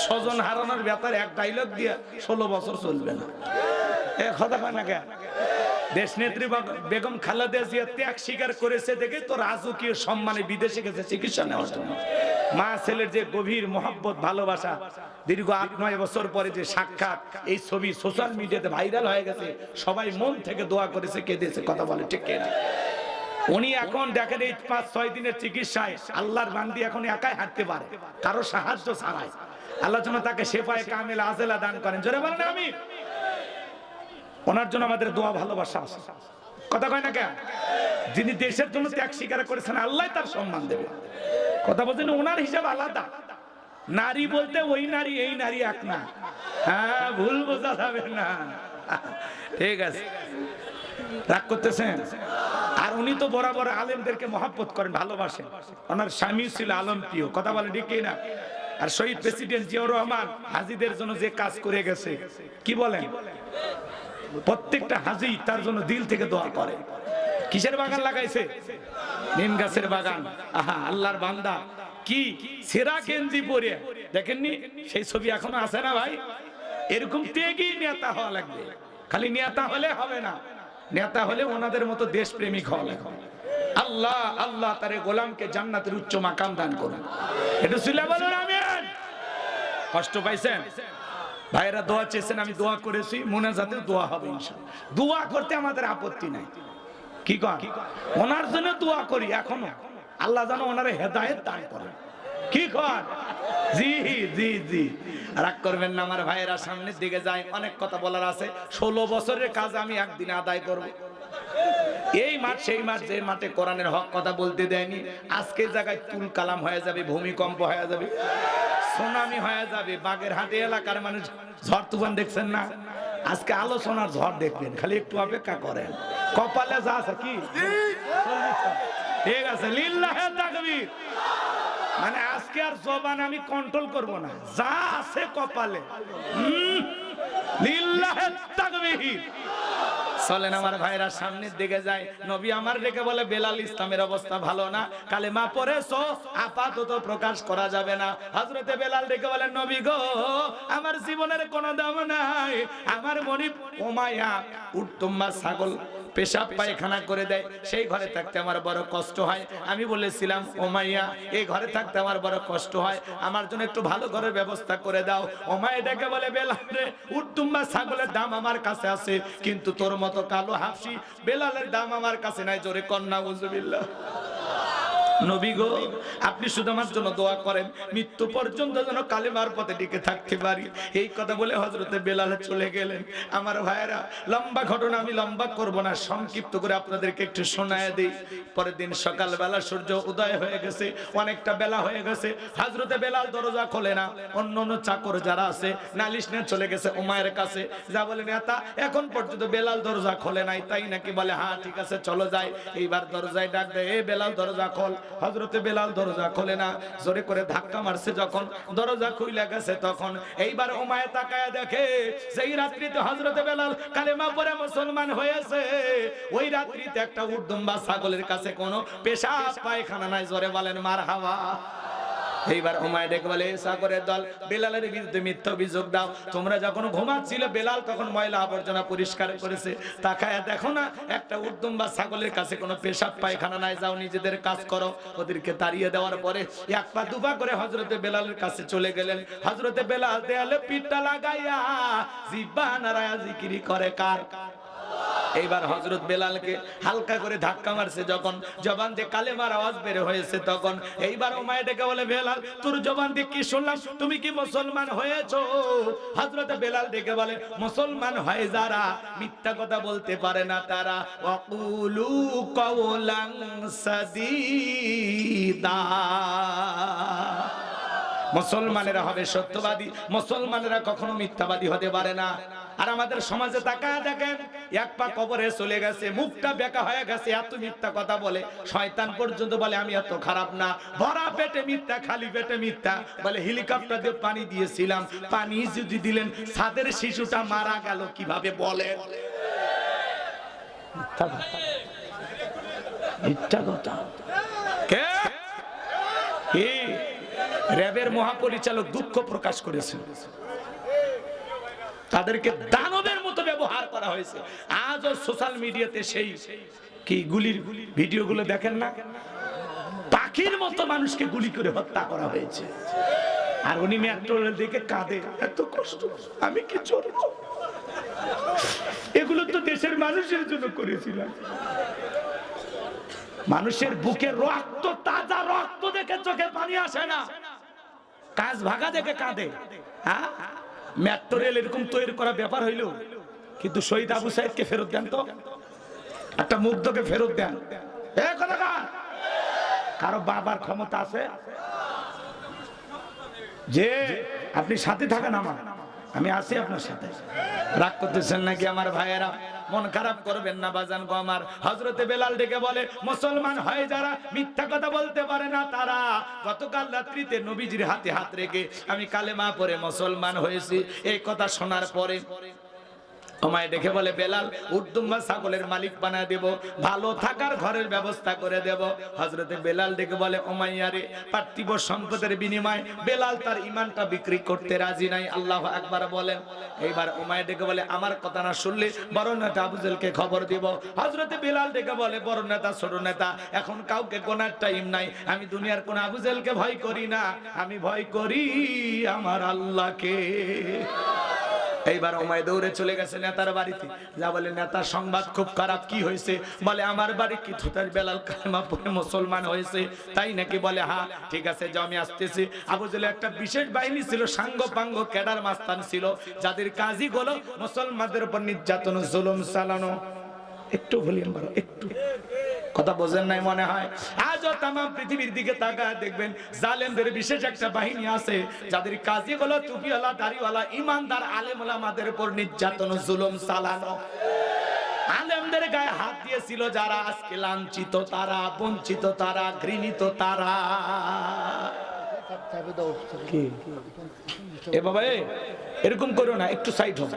স্বজন হারানোর ব্যাপারে এক ডায়লগ দিয়ে 16 বছর চলবে না। কথা হয় না কে? দেশ নেত্রী বেগম খালেদা জিয়া ত্যাগ স্বীকার করেছে দেখে তো রাজকীয় সম্মানে বিদেশে গেছে চিকিৎসা নেওয়ার জন্য। মা ছেলের যে গভীর মহব্বত, ভালোবাসা, দীর্ঘ 8-9 বছর পরে যে সাক্ষাৎ, এই ছবি সোশ্যাল মিডিয়াতে ভাইরাল হয়ে গেছে। সবাই মন থেকে দোয়া করেছে, কেঁদেছে। কথা বলে ঠিক কিনা? উনি এখন দেখেন এই 5-6 দিনের চিকিৎসায় আল্লাহর বান্দি এখন একাই হাঁটতে পারে, কারো সাহায্য ছাড়াই। আল্লাহ যেন তাকে শেফায়ে কামিল আজেলা দান করেন। জোরে বলেন আমিন। ওনার জন্য আমাদের দোয়া ভালোবাসা আছে। কথা কয় না কেন? যিনি দেশের জন্য ত্যাগ স্বীকার করেছেন, আল্লাহ তার সম্মান দেবে। কথা বলছেন, ওনার হিসাব আলাদা। নারী বলতে ওই নারী এই নারী এক না। হ্যাঁ, ভুল বোঝা যাবে না। ঠিক আছে, রাগ করতেছেন? আর উনি তো বরাবর আলেমদেরকে মহব্বত করেন, ভালোবাসেন। ওনার স্বামী ছিল আলম প্রিয়। কথা বলে ঠিক না? আর শহীদ প্রেসিডেন্ট জিয়াউর রহমান হাজীদের জন্য যে কাজ করে গেছে, কি বলেন? প্রত্যেকটা হাজী তার জন্য দিল থেকে দোয়া করে। কিসের বাগান লাগাইছে? নিম গাছের বাগান। আহা, আল্লাহর বান্দা কি সেরা গেঞ্জি পরে, দেখেননি? সেই ছবি এখনো আছে না ভাই? এরকম ত্যাগী নেতা হওয়া লাগবে। খালি নেতা হলে হবে না, নেতা হলে ওনাদের মতো দেশপ্রেমিক হওয়া লাগবে। আল্লাহ আল্লাহ তার গোলামকে জান্নাতের উচ্চ মাকাম দান করুন। এটা ছিল বলুন আমিন। কষ্ট পাইছেন? ভাইরা দোয়া চেয়েছেন, আমি দোয়া করেছি, মোনাজাতে দোয়া হবে ইনশাআল্লাহ। দোয়া করতে আমাদের আপত্তি নাই। কি কন? ওনার জন্য দোয়া করি এখনো। আল্লাহ যেন ওনারে হেদায়েত দান করেন। কি কন? জি জি জি, রাগ করবেন না আমার ভাইয়েরা, সামনের দিকে যাই। অনেক কথা বলার আছে। 16 বছরের কাজ আমি একদিনে আদায় করব। এই মাঠ সেই মাঠ, যে মাঠে কোরআনের হক কথা বলতে দেয়নি, আজকে জায়গায় তুল কালাম হয়ে যাবে, ভূমিকম্প হয়ে যাবে, সুনামি হয়ে যাবে। বাগেরহাট এলাকার মানুষ ঝড় তুফান দেখছেন না? আজকে আলোচনার ঝড় দেখবেন, খালি একটু অপেক্ষা করেন। কপালে যা আছে কি ঠিক আছে। লিল্লাহি তাকবীর। মানে আজকে আর জবান আমি কন্ট্রোল করব না, যা আছে কপালে। লিল্লাহি তাকবীর। চলেন আমার ভাইরা, সামনের দিকে যায়। নবী আমার রেখে বলে, বেলাল ইসলামের অবস্থা ভালো না, কালেমা পড়েছো, আপাতত প্রকাশ করা যাবে না। হযরতে বেলাল রেখে বলেন, নবী গো, আমার জীবনের কোনো দাম নাই। আমার মনিব উমাইয়া উট্টুম্মা ছাগল পেশাব পায়খানা করে দেয়, সেই ঘরে থাকতে আমার বড় কষ্ট হয়। আমি বলেছিলাম, উমাইয়া, এই ঘরে থাকতে আমার বড় কষ্ট হয়, আমার জন্য একটু ভালো ঘরের ব্যবস্থা করে দাও। উমাইয়া ডেকে বলে, বেলাল রে, উট্টুম্মা ছাগলের দাম আমার কাছে আছে, কিন্তু তোর মতো কালো হাফসি বেলালের দাম আমার কাছে নাই। জোরে কন্যা উযুবিল্লাহ। নবী গো, আপনি শুধু আমার জন্য দোয়া করেন, মৃত্যু পর্যন্ত যেন কালেমার পথে টিকে থাকতে পারি। এই কথা বলে হযরতে বেলাল চলে গেলেন। আমার ভাইয়েরা, লম্বা ঘটনা আমি লম্বা করব না, সংক্ষিপ্ত করে আপনাদেরকে একটু শোনায় দেই। পরের দিন সকালবেলা সূর্য উদয় হয়ে গেছে, অনেকটা বেলা হয়ে গেছে। হযরতে বেলাল দরজা খোলে না। অন্য চাকর যারা আছে নালিশ নিয়ে চলে গেছে উমায়ের কাছে। যা বলে, নেতা এখন পর্যন্ত বেলাল দরজা খোলে নাই, তাই নাকি? বলে, হ্যাঁ ঠিক আছে, চলো যাই। এইবার দরজায় ডাক দেয়, এ বেলাল দরজা খোল। হযরতে বেলাল দরজা খোলে না, জোরে করে ধাক্কা মারছে যখন দরজা খুইলা গেছে তখন এইবার উমাইয়া তাকায়া দেখে সেই রাত্রিতে হযরতে বেলাল কালেমা পড়ে মুসলমান হয়েছে। ওই রাত্রিতে একটা উর্দুম্বা ছাগলের কাছে কোনো পেশাব পায়খানা নাই, জোরে বলেন মারহাবা। এইবার উমাইয়া ডেকে বলে সাগরের দল, বেলালের বিরুদ্ধে মিথ্যা অভিযোগ দাও। তোমরা যখন ঘুমাচ্ছিলে বেলাল তখন ময়লা আবর্জনা পরিষ্কার করেছে, তাকায়া দেখো না একটা উর্দুম বা ছাগলের কাছে কোনো পেশাব পায়খানা নাই, যাও নিজেদের কাজ করো। ওদেরকে তাড়িয়ে দেওয়ার পরে এক পা দুপা করে হযরতে বেলালের কাছে চলে গেলেন। হযরতে বেলাল দেয়ালে পিঠটা লাগাইয়া জিহ্বা নাড়ায়া জিকিরি করে কার? এইবার হযরত বেলালকে হালকা করে ধাক্কা মারছে যখন জবান দিয়ে কালেমার আওয়াজ বের হয়েছে তখন এইবার উমাইয়া ডেকে বলে বেলাল তোর জবান দিয়ে কি শুনলাম, তুমি কি মুসলমান হয়েছো? হযরত বেলাল ডেকে বলে মুসলমান হয় যারা মিথ্যা কথা বলতে পারে না তারা, ওয়াকুলু কাওলান সাদীদা। মুসলমানেরা হবে সত্যবাদী, মুসলমানেরা কখনো মিথ্যাবাদী হতে পারে না। আর আমাদের সমাজে তাকায় দেখেন এক পা কবরে চলে গেছে, মুখটা বেঁকা হয়ে গেছে, এত মিথ্যা কথা বলে। শয়তান পর্যন্ত বলে আমি এত খারাপ না, ভরা পেটে মিথ্যা, খালি পেটে মিথ্যা বলে। হেলিকপ্টার দিয়ে পানি দিয়েছিলাম, পানি যদি দিলেন ছাদের শিশুটা মারা গেল কিভাবে বলে? মিথ্যা কথা। কে? র্যাবের মহাপরিচালক দুঃখ প্রকাশ করেছেন, তাদেরকে দানবের মতো ব্যবহার করা হয়েছে। আজও সোশ্যাল মিডিয়াতে সেই কি গুলির ভিডিওগুলো দেখেন না, পাখির মতো মানুষকে গুলি করে হত্যা করা হয়েছে। আর উনি মেট্রো রেল দেখে কাঁদে, এত কষ্ট, আমি কি চোর? এগুলো তো দেশের মানুষের জন্য করেছিলাম। মানুষের বুকে রক্ত, তাজা রক্ত দেখে চোখে পানি আসে না, কাজ ভাগা দেখে কাঁদে। হ্যাঁ, মেট্রো রেল এরকম তৈরি করা ব্যাপার হইল, কিন্তু শহীদ আবু সাইদকে ফেরত দেন তো, একটা মুগ্ধকে ফেরত দেন। কারো বাবার ক্ষমতা আছে যে আপনি সাথে থাকেন, আমার আমি আছি আপনার সাথে। রাগ করতেছেন নাকি আমার ভাইয়েরা? মন খারাপ করবেন না বাজান গো আমার। হযরতে বেলাল ডেকে বলে মুসলমান হয় যারা মিথ্যা কথা বলতে পারে না তারা। গতকাল রাত্রিতে নবীজির হাতে হাত রেখে আমি কালেমা পড়ে মুসলমান হয়েছি। এই কথা শোনার পরে উমাইয়া ডেকে বলে বেলাল উর্দুম্বা ছাগলের মালিক বানায় দেব, ভালো থাকার ঘরের ব্যবস্থা করে দেব। হযরতে বেলাল ডেকে বলে উমাইয়া রে, পার্থিব সম্পদের বিনিময়ে বেলাল তার ঈমানটা বিক্রি করতে রাজি নাই। আল্লাহু আকবার বলেন। এইবার উমাইয়া ডেকে বলে আমার কথা না শুনলে বড় নেতা আবু জেহেলকে খবর দেব। হযরতে বেলাল ডেকে বলে বড় নেতা ছোট নেতা এখন কাউকে গোনার টাইম নাই, আমি দুনিয়ার কোন আবু জেহেলকে ভয় করি না, আমি ভয় করি আমার আল্লাহকে। এইবার উমাইয়া দৌড়ে চলে গেছে নেতার বাড়িতে, যা বলে নেতার সংবাদ খুব খারাপ। কি হয়েছে? বলে আমার বাড়ি কি থুতার বেলাল কালেমা পড়ে মুসলমান হয়েছে। তাই নাকি? বলে হ্যাঁ, ঠিক আছে যাও আমি আসতেছি। আবু জেহেল একটা বিশেষ বাহিনী ছিল, সাঙ্গ পাঙ্গ ক্যাডার মাস্তান ছিল, যাদের কাজই হলো মুসলমানদের উপর নির্যাতন জুলুম চালানো। একটু ভলিউম বাড়াও, একটু কথা বোঝেন নাই মনে হয়। আজও তাম পৃথিবীর দিকে তাকায় দেখবেন জালেমদের বিশেষ একটা বাহিনী আছে, যাদের কাজই হলো টুপিওয়ালা দাড়িওয়ালা ইমানদার আলেম ওলামাদের উপর নির্যাতন জুলুম চালানো। আলেমদের গায়ে হাত দিয়েছিল যারা, আজকে লাঞ্ছিত তারা, বঞ্চিত তারা, ঘৃণিত তারা। এ বাবা এরকম করো না, একটু সাইড হও।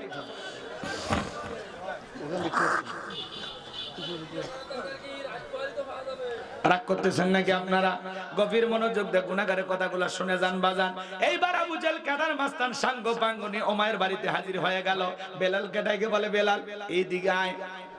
রাগ করতেছেন নাকি আপনারা? গভীর মনোযোগ দিয়ে গুনাহগারের কথাগুলো শুনে যান বাজান। এইবার আবু জেহেল কাদার মাস্তান সাঙ্গ পাঙ্গনি উমাইয়ার বাড়িতে হাজির হয়ে গেল। বেলালকে ডাকে বলে বেলাল এইদিকে আয়।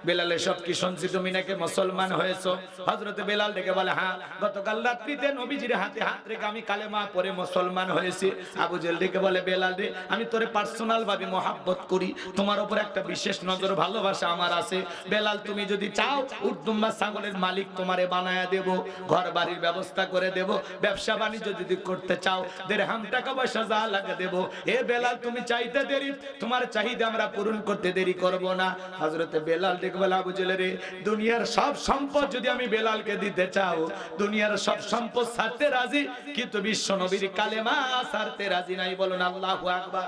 বেলালের সব কি শুনছি, তুমি নাকি মুসলমান হয়েছো? হযরতে বেলাল ডেকে বলে হ্যাঁ, গতকাল রাত্রিতে নবীজির হাতে হাত রেখে আমি কালেমা পড়ে মুসলমান হয়েছি। আবু জেহেল ডেকে বলে বেলাল রে, আমি তোরে পার্সোনাল ভাবে মহাব্বত করি, তোমার উপর একটা বিশেষ নজর ভালোবাসা আমার আছে। বেলাল তুমি যদি চাও উর্দুম্বা ছাগলের মালিক তোমারে বানায়া দেব, ঘর বাড়ির ব্যবস্থা করে দেব, ব্যবসা বাণিজ্য যদি করতে চাও দিরহাম টাকা পয়সা যা লাগে দেব। এ বেলাল তুমি চাইতে দেরি, তোমার চাহিদা আমরা পূরণ করতে দেরি করব না। হযরতে বেলাল ডেকে বলে আবু জেহেল রে, দুনিয়ার সব সম্পদ যদি আমি বেলালকে দিতে চাও, দুনিয়ার সব সম্পদ ছাড়তে রাজি, কিন্তু বিশ্ব নবীর কালেমা ছাড়তে রাজি নাই। বলুন আল্লাহু আকবার।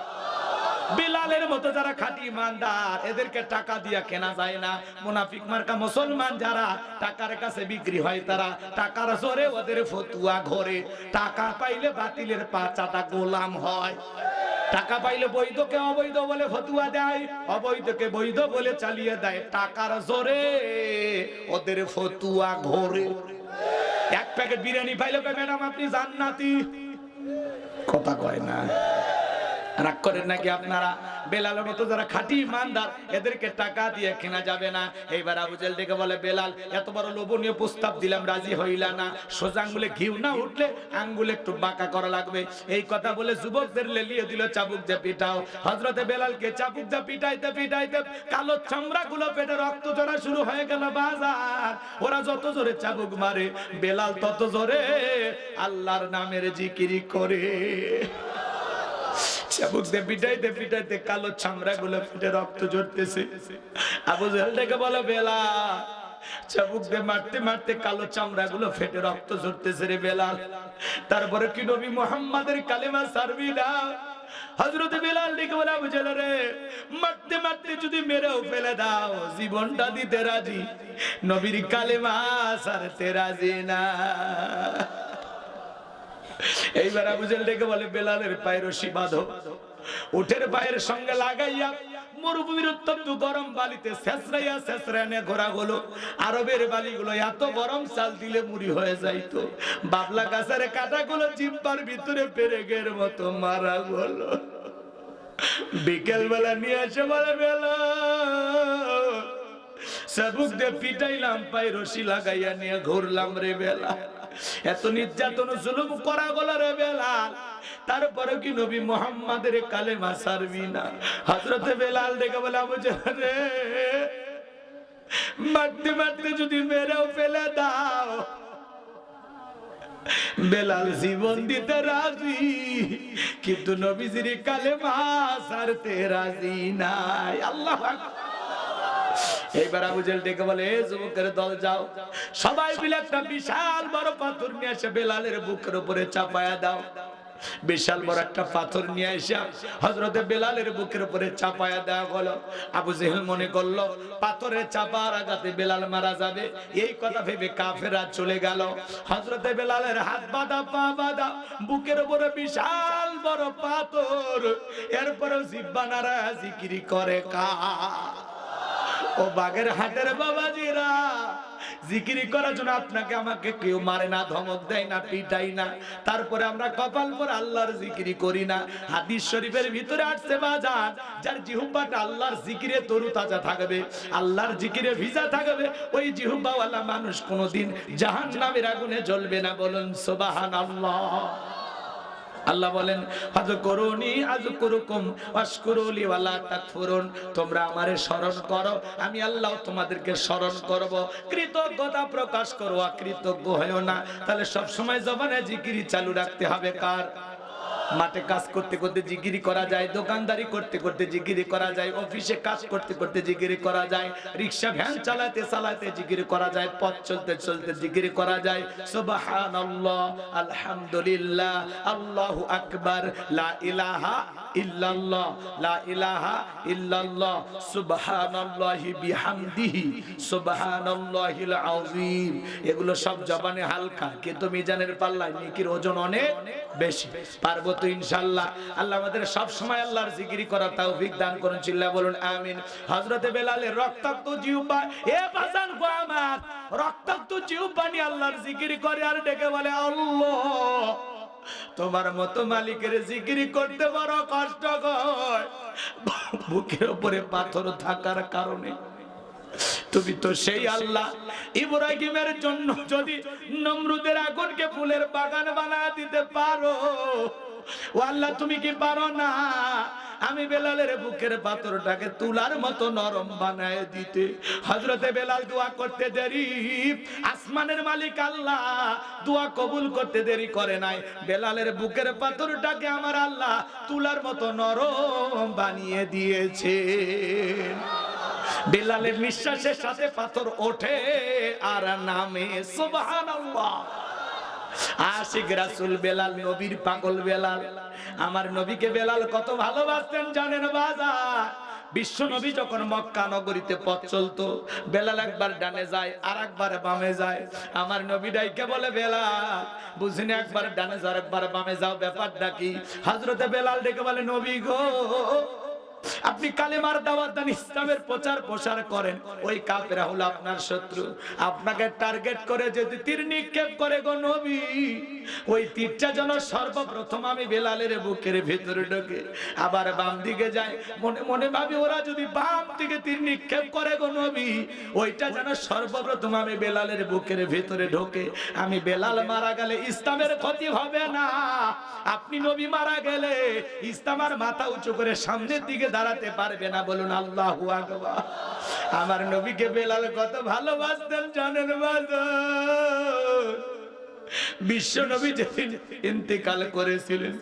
বিলালের মতো যারা খাঁটি ইমানদার, এদেরকে টাকা দিয়া কেনা যায় না। মুনাফিক মার্কা মুসলমান যারা টাকার কাছে বিক্রি হয়, তারা টাকার জোরে ওদের ফতুয়া ঘরে। টাকা পাইলে বাতিলের পাঁচাটা গোলাম হয়। টাকা পাইলে বৈধকে অবৈধ বলে ফতুয়া দেয়, অবৈধকে বৈধ বলে চালিয়ে দেয়। টাকার জোরে ওদের ফতুয়া ঘরে। এক প্যাকেট বিরিয়ানি পাইলে ম্যাডাম আপনি জান্নাতি, কথা কয় না। রাগ করেন নাকি আপনারা? বেলালের মতো যারা খাঁটি ইমানদার, এদেরকে টাকা দিয়ে কেনা যাবে না। এইবার আবু জেহেল ডেকে বলে, বেলাল এত বড় লোভনীয় প্রস্তাব দিলাম, রাজি হইলা না। সোজা আঙ্গুলে ঘিউ না উঠলে আঙ্গুলে একটু বাঁকা করা লাগবে। এই কথা বলে যুবকদের লেলিয়ে দিল, চাবুক দিয়ে পিটাও। হযরতে বেলালকে চাবুক দিয়ে পিটাইতে পিটাইতে কালো চামড়া গুলো পেটে রক্ত ঝরা শুরু হয়ে গেল। বাজার ওরা যত জোরে চাবুক মারে, বেলাল তত জোরে আল্লাহর নামের জিকিরি করে। চাবুক দিয়ে পিটাইতে পিটাইতে কালো চামড়া গুলো পেটে রক্ত ঝরতেছে। আবু জেহেল ডেকে বলে, বেলাল চাবুক দিয়ে মারতে মারতে কালো চামড়া গুলো ফেটে রক্ত ঝরতেছে রে বেলাল, তারপরে কি নবী মুহাম্মাদের কালেমা ছাড়বি না? হযরতে বেলাল ডেকে বলে, আবু জেহেল রে, মারতে মারতে যদি মেরেও ফেলে দাও, জীবনটা দিতে রাজি, নবীর কালেমা ছাড়তে রাজি না। এইবার আবু জেহেল ডেকে বলে, বেলালের পায়ের রশি বাঁধো, উটের পায়ের সঙ্গে লাগাইয়া মরুভূমির উত্তপ্ত গরম বালিতে ছেঁচড়াইয়া ছেঁচড়াইয়া ঘোরা হলো। আরবের বালিগুলো এত গরম, চাল দিলে মুড়ি হয়ে যাইতো। বাবলা গাছের কাঁটাগুলো জিব্বার ভিতরে পেরেকের মতো মারা হলো। বিকেল বেলা নিয়ে আসে বলে, বেলাল চাবুক দিয়ে পিটাইলাম, পায়ে রশি লাগাইয়া নিয়ে ঘুরলাম রে বেলাল, এত নির্যাতন জুলুম করা গেল রে বেলাল, তারপরে কি নবী মুহাম্মাদের কালেমা ছাড়বি না? হযরতে বেলাল দেখে বলে, আবু জেহেল রে, মারতে মারতে যদি মেরেও ফেলে দাও, বেলাল জীবন দিতে রাজি, কিন্তু নবীজির কালেমা ছাড়তে রাজি নাই। আল্লাহু আকবার। এইবার আবু জেহেল ডেকে বলে, যুবকের দল যাও, সবাই মিলে একটা বিশাল বড় পাথর নিয়ে এসে বেলালের বুকের উপরে চাপায়া দাও। বিশাল বড় একটা পাথর নিয়ে এসে হযরতে বেলালের বুকের উপরে চাপায়া দেওয়া হলো। আবু জেহেল মনে করলো পাথরে চাপার আঘাতে বেলাল মারা যাবে, এই কথা ভেবে কাফেররা চলে গেল। হযরতে বেলালের হাত বাঁধা, পা বাঁধা, বুকের উপরে বিশাল বড় পাথর, এরপরে জিহ্বা নাড়া জিকিরি করে কা। ও বাগের হাটের বাবাজিরা, জিকিরি করার জন্য আপনাকে আমাকে কেউ মারে না, ধমক দেয় না, পিটাই না, তারপরে আমরা কপাল পর আল্লাহর জিকিরি করি না। হাদিস শরীফের ভিতরে আসছে বাজার, যার জিহ্বাটা আল্লাহর জিকিরে তরুতাজা থাকবে, আল্লাহর জিকিরে ভিজা থাকবে, ওই জিহ্বাওয়ালা মানুষ কোনোদিন জাহান্নামের আগুনে জ্বলবে না। বলুন সুবহানাল্লাহ। আল্লাহ বলেন, ফাযকুরুনি আযকুরুকুম ওয়াশকুরুলি ওয়ালা তাকফুরুন, তোমরা আমারে স্মরণ করো, আমি আল্লাহ তোমাদেরকে স্মরণ করব। কৃতজ্ঞতা প্রকাশ করো, অকৃতজ্ঞ হয়ো না। তাহলে সব সময় জবানে জিকিরি চালু রাখতে হবে কার? মাঠে কাজ করতে করতে জিকিরি করা যায়, দোকানদারি করতে করতে জিকিরি করা যায়, অফিসে কাজ করতে করতে জিকিরি করা যায়, রিকশা ভ্যান চালাতে চালাতে জিকিরি করা যায়, পথ চলতে চলতে জিকিরি করা যায়। সুবহানাল্লাহ, আলহামদুলিল্লাহ, আল্লাহু আকবার, লা ইলাহা ইল্লাল্লাহ, লা ইলাহা ইল্লাল্লাহ, সুবহানাল্লাহি বিহামদিহি, সুবহানাল্লাহিল আযীম। এগুলো সব জবানে হালকা, কিন্তু মিজানের পাল্লায় নেকির ওজন অনেক বেশি। পারবো তো ইনশাআল্লাহ? আল্লাহ আমাদের সব সময় আল্লাহর জিকিরি করার তৌফিক দান করুন, চিল্লা বলুন আমিন। হযরতে বেলালের রক্তাক্ত জিহ্বা, এ বাজান গো আমার, রক্তাক্ত জিহ্বা নিয়ে আল্লাহর জিকিরি করে আর ডেকে বলে, আল্লাহ তোমার মতো মালিকের জিকিরি করতে বড় কষ্ট হয়, বুকের উপরে পাথর থাকার কারণে। তুমি তো সেই আল্লাহ, ইব্রাহিমের জন্য যদি নমরুদের আগুনকে ফুলের বাগান বানায় দিতে পারো, ও আল্লাহ তুমি কি পারো না আমি বেলালের বুকের পাথরটাকে তুলার মতো নরম বানায় দিতে? হযরতে বেলাল দোয়া করতে দেরি, আসমানের মালিক আল্লাহ দোয়া কবুল করতে দেরি করে নাই। বেলালের বুকের পাথরটাকে আমার আল্লাহ তুলার মতো নরম বানিয়ে দিয়েছে। বেলালের নিঃশ্বাসের সাথে পাথর ওঠে আর নামে। সুবহানাল্লাহ। আশিক রাসূল বেলাল, নবীর পাগল বেলাল। আমার নবীকে বেলাল কত ভালোবাসতেন জানেন বাজার? বিশ্ব নবী যখন মক্কা নগরীতে পথ চলতো, বেলাল একবার ডানে যায় আর একবার বামে যায়। আমার নবী ডাইকে বলে, বেলাল বুঝিনি, একবার ডানে যাও একবার বামে যাও, ব্যাপারটা কি? হযরতে বেলাল ডেকে বলে, নবী গো, আপনি কালেমার দাওয়াত দেন, ইসলামের প্রচার প্রসার করেন, ওই কাফেররা হলো আপনার শত্রু। আপনাকে টার্গেট করে যদি তীর নিক্ষেপ করে গো নবী, ওই তীরটা যেন সর্বপ্রথম আমি বেলালের বুকের ভেতরে ঢোকে, আবার বাম দিকে যায়। মনে মনে ভাবি, ওরা যদি বাম দিকে তীর নিক্ষেপ করে গো নবী, ওইটা যেন সর্বপ্রথম আমি বেলালের বুকের ভেতরে ঢোকে। আমি বেলাল মারা গেলে ইসলামের ক্ষতি হবে না, আপনি নবী মারা গেলে ইসলাম আর মাথা উঁচু করে সামনের দিকে দাঁড়াতে পারবে না। বলুন আল্লাহু আকবার। আমার নবীকে বেলাল কত ভালোবাসতেন জানেন বাজার? বিশ্ব নবী যেদিন ইন্তেকাল করেছিলেন,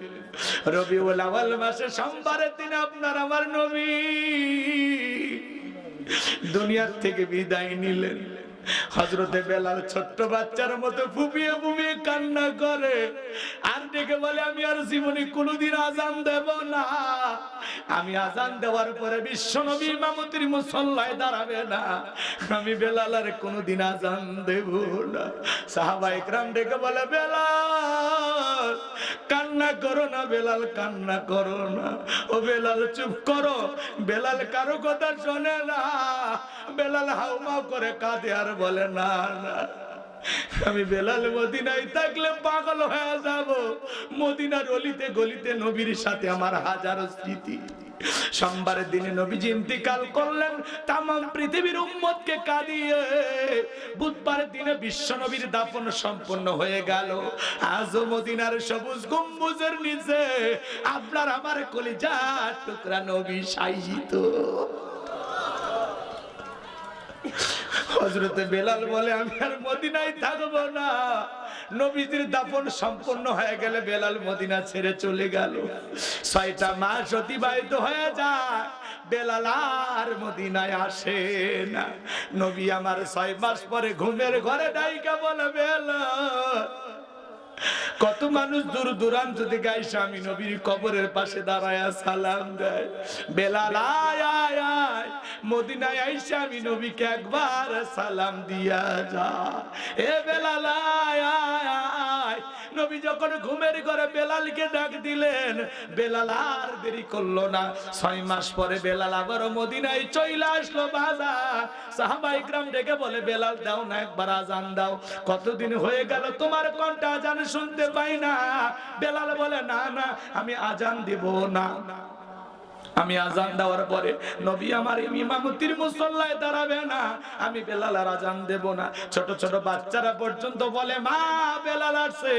রবিউল আউয়াল মাসে সোমবারের দিন আপনার আমার নবী দুনিয়ার থেকে বিদায় নিলেন। হযরতে বেলাল ছোট্ট বাচ্চার মতো ফুপিয়ে ফুপিয়ে কান্না করে আর ডেকে বলে, আমি আর জীবনে কোনোদিন আজান দেব না। আমি আজান দেওয়ার পরে বিশ্ব নবী ইমামতির মুসল্লায় দাঁড়াবে না, আমি বেলাল আর কোনোদিন আজান দেব না। সাহাবায়ে কেরাম ডেকে বলে, বেলাল কান্না করো না, বেলাল কান্না করো না, ও বেলাল চুপ করো। বেলাল কারো কথা শোনে না, বেলাল হাউমাউ করে কাঁদে আর বলে, না না, আমি বেলাল মদিনায় থাকলে পাগল হয়ে যাব। মদিনার অলিতে গলিতে নবীর সাথে আমার হাজারো স্মৃতি। সোমবারের দিনে নবীজি ইন্তিকাল করলেন, তামাম পৃথিবীর উম্মতকে কাঁদিয়ে। বুধবারের দিনে বিশ্ব নবীর দাফন সম্পন্ন হয়ে গেল। আজও মদিনার সবুজ গম্বুজের নিচে আপনার আমার কলিজার টুকরা নবী শায়িত। হযরতে বেলাল বলে, আমি আর মদিনায় থাকবো না। নবীজির দাফন সম্পন্ন হয়ে গেলে বেলাল মদিনা ছেড়ে চলে গেল। 6টা মাস অতিবাহিত হয়ে যায়, বেলাল আর মদিনায় আসে না। নবী আমার 6 মাস পরে ঘুমের ঘরে ডাইকা বলে, বেলাল। কত মানুষ দূর দূরান্ত থেকে আইসা আমি নবীর কবরের পাশে দাঁড়ায়া সালাম দেয়, বেলাল আয় আয় আয়, মদিনায় আইসা আমি নবীকে একবার সালাম দিয়া যা। এ বেলাল আয় আয় আয়। নবী যখন ঘুমের ঘরে বেলালকে ডাক দিলেন, বেলাল আর দেরি করলো না। 6 মাস পরে বেলাল আবার মদিনায় চলে আসলো বাজার। সাহাবায়ে কেরাম ডেকে বলে, বেলাল দাও না একবার আজান দাও, কতদিন হয়ে গেল তোমার কণ্ঠে আজান শুনতে পাই না। বেলাল বলে, না না, আমি আজান দেব না। আমি আজান দেওয়ার পরে নবী আমার ইমামতির মুসল্লায় দাঁড়াবে না, আমি বেলাল আর আজান দেব না। ছোট ছোট বাচ্চারা পর্যন্ত বলে, মা বেলাল আসছে,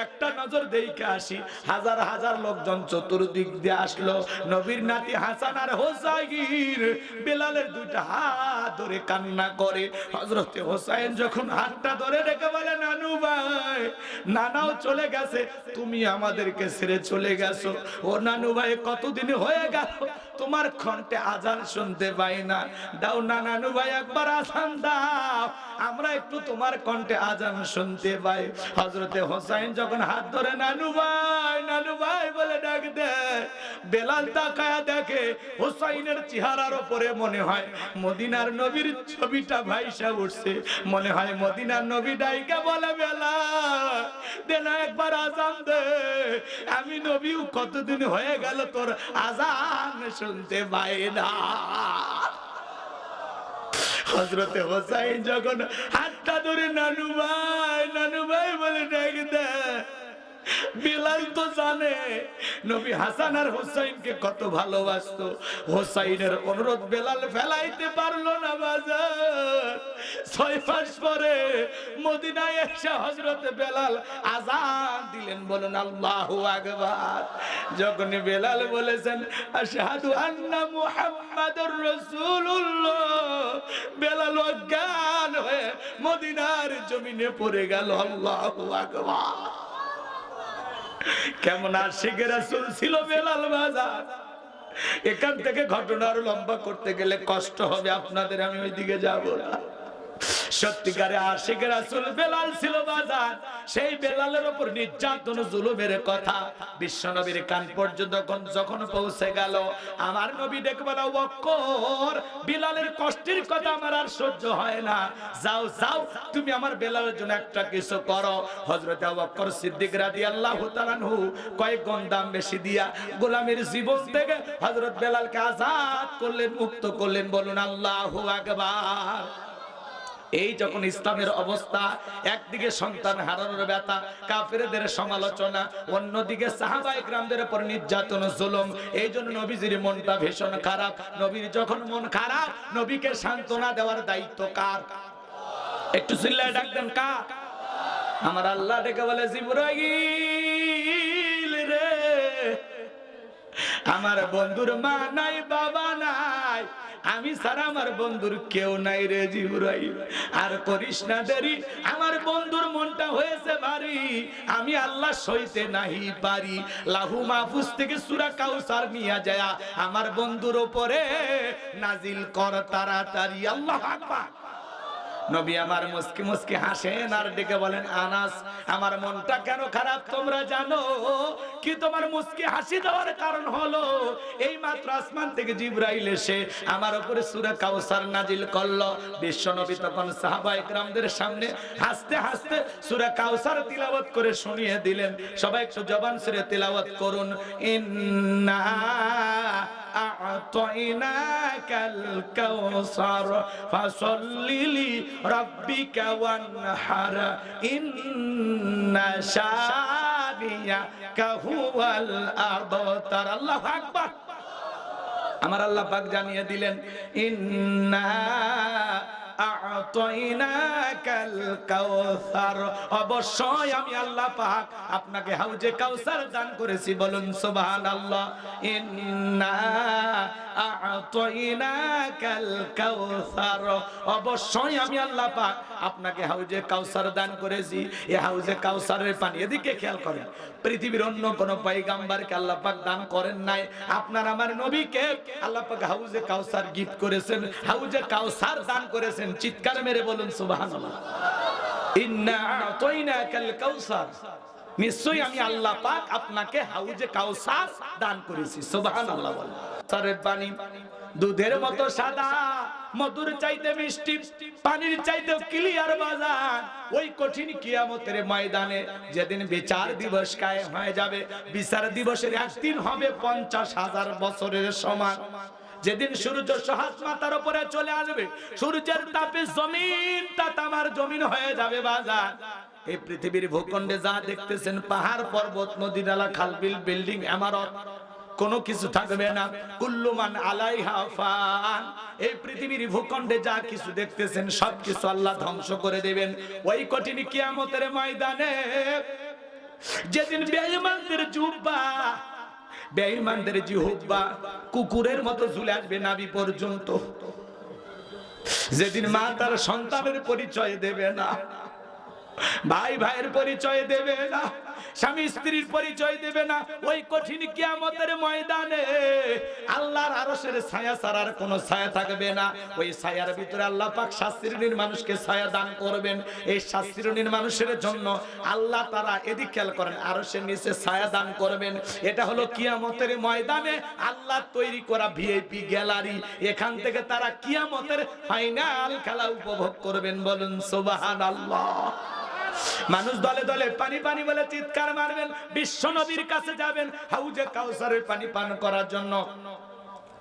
একটা নজর দেখে আসি। হাজার হাজার লোকজন চতুর্দিক দিয়ে আসলো। নবীর নাতি হাসান আর হোসাইন বেলালের 2টা হাত ধরে কান্না করে। হযরতে হোসাইন যখন হাতটা ধরে রেখে বলে, নানু ভাই, নানাও চলে গেছে, তুমি আমাদেরকে ছেড়ে চলে গেছো। ও নানু ভাই, কতদিন হয়ে গেল তোমার কণ্ঠে আজান শুনতে পাই না, দাও না নানু ভাই একবার আজান দাও, আমরা একটু তোমার কণ্ঠে আজান শুনতে পাই। হযরতে হোসাইন যখন হাত ধরে নানু ভাই বলে ডাক দেয়, বেলাল তাকায়া দেখে হোসাইনের চেহারার উপরে মনে হয় মদিনার নবীর ছবিটা ভাইসা উঠছে। মনে হয় মদিনার নবী ডাইকা বলে, বেলাল দে না একবার আজান দে, আমি নবীও কতদিন হয়ে গেল তোর আজান শুনতে পাই না। হযরতে হোসাইন যখন হাতটা ধরে নানু ভাই বলে ডাক দেয়, বেলাল তো জানে নবী হাসান আর হোসাইনকে কত ভালোবাসতো। হোসাইনের অনুরোধ বেলাল ফেলাইতে পারলো না বাজার। 6 মাস পরে মদিনায় এসে হযরত বেলাল আযান দিলেন, বলুন আল্লাহু আকবার। যখন বেলাল বলেছেন আশহাদু আন্না মুহাম্মাদুর রাসূলুল্লাহ, বেলাল অজ্ঞান হয়ে মদিনার জমিনে পড়ে গেল। আল্লাহু আকবার। কেমন আশিকে রাসূল ছিল বেলাল বাজার। এখান থেকে ঘটনা আরো লম্বা করতে গেলে কষ্ট হবে আপনাদের, আমি ওইদিকে যাব না। সত্যিকারে আশিক রাসূল বেলাল ছিল বাজার, সেই বেলালের উপর নির্যাতন জুলুমের কথা বিশ্বনবীর কান পর্যন্ত যখন পৌঁছে গেল, আমার নবী ডেকে বলে, আবু বকর, বিলালের কষ্টের কথা আমার আর সহ্য হয় না, যাও যাও তুমি আমার বেলালের জন্য একটা কিছু করো। হযরত আবু বকর সিদ্দিক রাদিয়াল্লাহু তাআলা আনহু কয়েক গুণ দাম বেশি দিয়া গোলামের জীবন থেকে হযরত বেলালকে আজাদ করলেন, মুক্ত করলেন। বলুন আল্লাহু আকবার। এই যখন ইসলামের অবস্থা, একদিকে সন্তান হারানোর ব্যথা, কাফেরদের সমালোচনা, অন্যদিকে সাহাবায়ে কেরামদের উপর নির্যাতন জুলুম, এই জন্য নবীজির মনটা ভীষণ খারাপ। নবীর যখন মন খারাপ, নবীকে সান্ত্বনা দেওয়ার দায়িত্ব কার? একটু চিল্লায় ডাকবেন কার? আমার আল্লাহ ডেকে বলে, জিবরাইল রে, আমার বন্ধুর মা নাই, বাবা নাই, আমি ছাড়া আমার বন্ধুর কেউ নাই রে জিবরাইল, আর করিস না দেরি, আমার বন্ধুর মনটা হয়েছে ভারী, আমি আল্লাহ সইতে নাহি পারি। লাহু মাহফুজ থেকে সূরা কাউসার নিয়ে যায় আমার বন্ধুর উপরে নাজিল কর তাড়াতাড়ি। আল্লাহু আকবার। নবী আমার মুস্কি মুস্কি হাসেন আর ডেকে বলেন, আনাস, আমার মনটা কেন খারাপ তোমরা জানো কি? তোমার মুস্কি হাসি দেওয়ার কারণ হলো এই মাত্র আসমান থেকে জিবরাইল এসে আমার উপরে সূরা কাউসার নাজিল করলো। বিশ্বনবী তখন সাহাবায়ে কেরামদের সামনে হাসতে হাসতে সূরা কাউসার তিলাওয়াত করে শুনিয়ে দিলেন। সবাই একটু জবান ছেড়ে তিলাওয়াত করুন। ইন্না আ'তাইনাকাল কাউসার ফাসাল্লি লিরাব্বিকা ওয়ানহার ইন্না শানিয়াকা হুয়াল আবতার। আল্লাহু আকবার। আমার আল্লাহ পাক জানিয়ে দিলেন, ইন্না আ'তাইনাকাল কাউসার, অবশ্যই আমি আল্লাহ পাক আপনাকে হাউজে কাউসার দান করেছি। বলুন সুবহানাল্লাহ। ইন্না আ'তাইনাকাল কাউসার, অবশ্যই আমি আল্লাহ পাক আপনাকে হাউজে কাউসার দান করেছি। এই হাউজে কাউসারের পানি, এদিকে খেয়াল করেন, পৃথিবীর অন্য কোন পয়গম্বরকে আল্লাহ পাক দান করেন নাই। আপনার আমার নবীকে আল্লাহ পাক হাউজে কাউসার গিফট করেছেন, হাউজে কাউসার দান করেছেন। চিৎকার মেরে বলুন সুবহানাল্লাহ। ইন্না আ'তাইনাকাল কাউসার, নিশ্চয়ই আমি আল্লাহ পাক আপনাকে হাউজে কাউসার দান করেছি। সুবহানাল্লাহ বলেন। কাউসারের পানি দুধের মতো সাদা, মধুর চাইতে মিষ্টি, পানির চাইতে ক্লিয়ার বাজার। ওই কঠিন কিয়ামতের ময়দানে যেদিন বিচার দিবস কায়েম হয়ে যাবে, বিচার দিবসের একদিন হবে 50,000 বছরের সমান। যেদিন সূর্য সহাত মাথার উপরে চলে আসবে, সূর্যের তাপে জমিনটা তামার জমিন হয়ে যাবে বাজার। এই পৃথিবীর ভূখণ্ডে যা দেখতেছেন, পাহাড় পর্বত নদী নালা খাল বিল বিল্ডিং ইমারত, কোনো কিছু থাকবে না। কুল্লু মান আলাইহা ফান, এই পৃথিবীর ভূখণ্ডে যা কিছু দেখতেছেন সবকিছু আল্লাহ ধ্বংস করে দেবেন। ওই কঠিন কিয়ামতের ময়দানে যেদিন বেঈমানদের জুব্বা, বেঈমানদের জিহ্বা কুকুরের মতো ঝুলে আসবে নাভি পর্যন্ত, যেদিন মা তার সন্তানের পরিচয় দেবে না, ভাই ভাইয়ের পরিচয় দেবে না, স্বামী স্ত্রীর পরিচয় দেবে না, ওই কঠিন কিয়ামতের ময়দানে আল্লাহর আরশের ছায়া ছাড়ার কোনো ছায়া থাকবে না। ওই ছায়ার ভিতরে আল্লাহ পাক 7 শ্রেণীর মানুষকে ছায়া দান করবেন। এই 7 শ্রেণীর মানুষের জন্য আল্লাহ তাআলা, এদিক খেয়াল করেন, আরশের নিচে ছায়া দান করবেন। এটা হলো কিয়ামতের ময়দানে আল্লাহ তৈরি করা ভিআইপি গ্যালারি। এখান থেকে তারা কিয়ামতের ফাইনাল খেলা উপভোগ করবেন। বলুন সুবহানাল্লাহ। মানুষ দলে দলে পানি পানি বলে চিৎকার মারবেন, বিশ্ব নবীর কাছে যাবেন হাউজে কাউসারের পানি পান করার জন্য।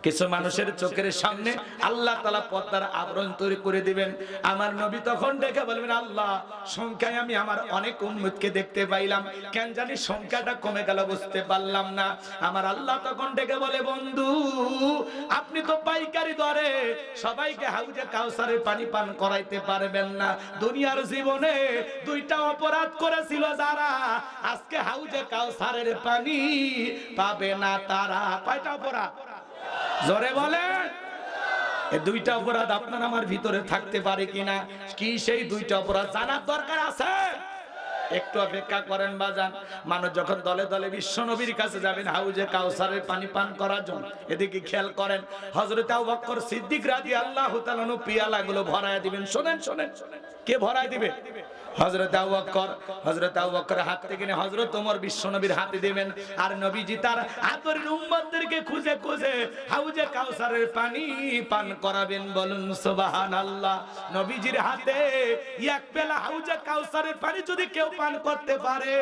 কিছু মানুষের চোখের সামনে আল্লাহ তাআলা পর্দার আবরণ তৈরি করে দিবেন। আমার নবী তখন দেখে বলবেন, আল্লাহ, সংখ্যায় আমি আমার অনেক উম্মতকে দেখতে পাইলাম, কেন জানি সংখ্যাটা কমে গেল, বুঝতে পারলাম না। আমার আল্লাহ তখন ডেকে বলে, বন্ধু, আপনি তো পাইকারি দরে সবাইকে হাউজে কাউসারের পানি পান করাইতে পারবেন না। দুনিয়ার জীবনে 2টা অপরাধ করেছিল যারা, আজকে হাউজে কাউসারের পানি পাবে না তারা। কয়টা অপরাধ? জোরে বলেন। এই 2টা অপরাধ আপনার আমার ভিতরে থাকতে পারে কিনা? কি সেই 2টা অপরাধ জানার দরকার আছে? একটু অপেক্ষা করেন বাজান। মানুষ যখন দলে দলে বিশ্ব নবীর কাছে যাবেন হাউজে কাউসারের পানি পান করার জন্য, এদিকে খেয়াল করেন হযরত আবু বকর সিদ্দিক রাদিয়াল্লাহু তাআলা আনহু পিয়ালাগুলো ভরায় দিবেন। শোনেন শোনেন, কে ভরায় দিবে? হযরত আবু বকর। হযরত আবু বকরের হাত থেকে নিয়ে হযরত ওমর বিশ্ব নবীর হাতে দিবেন। আর নবীজি তার আদরের উম্মতদেরকে খুঁজে খুঁজে হাউজে কাউসারের পানি পান করাবেন। বলুন সুবহানাল্লাহ। নবীজির হাতে এক পেলা হাউজে কাউসারের পানি যদি কেউ পান করতে পারে,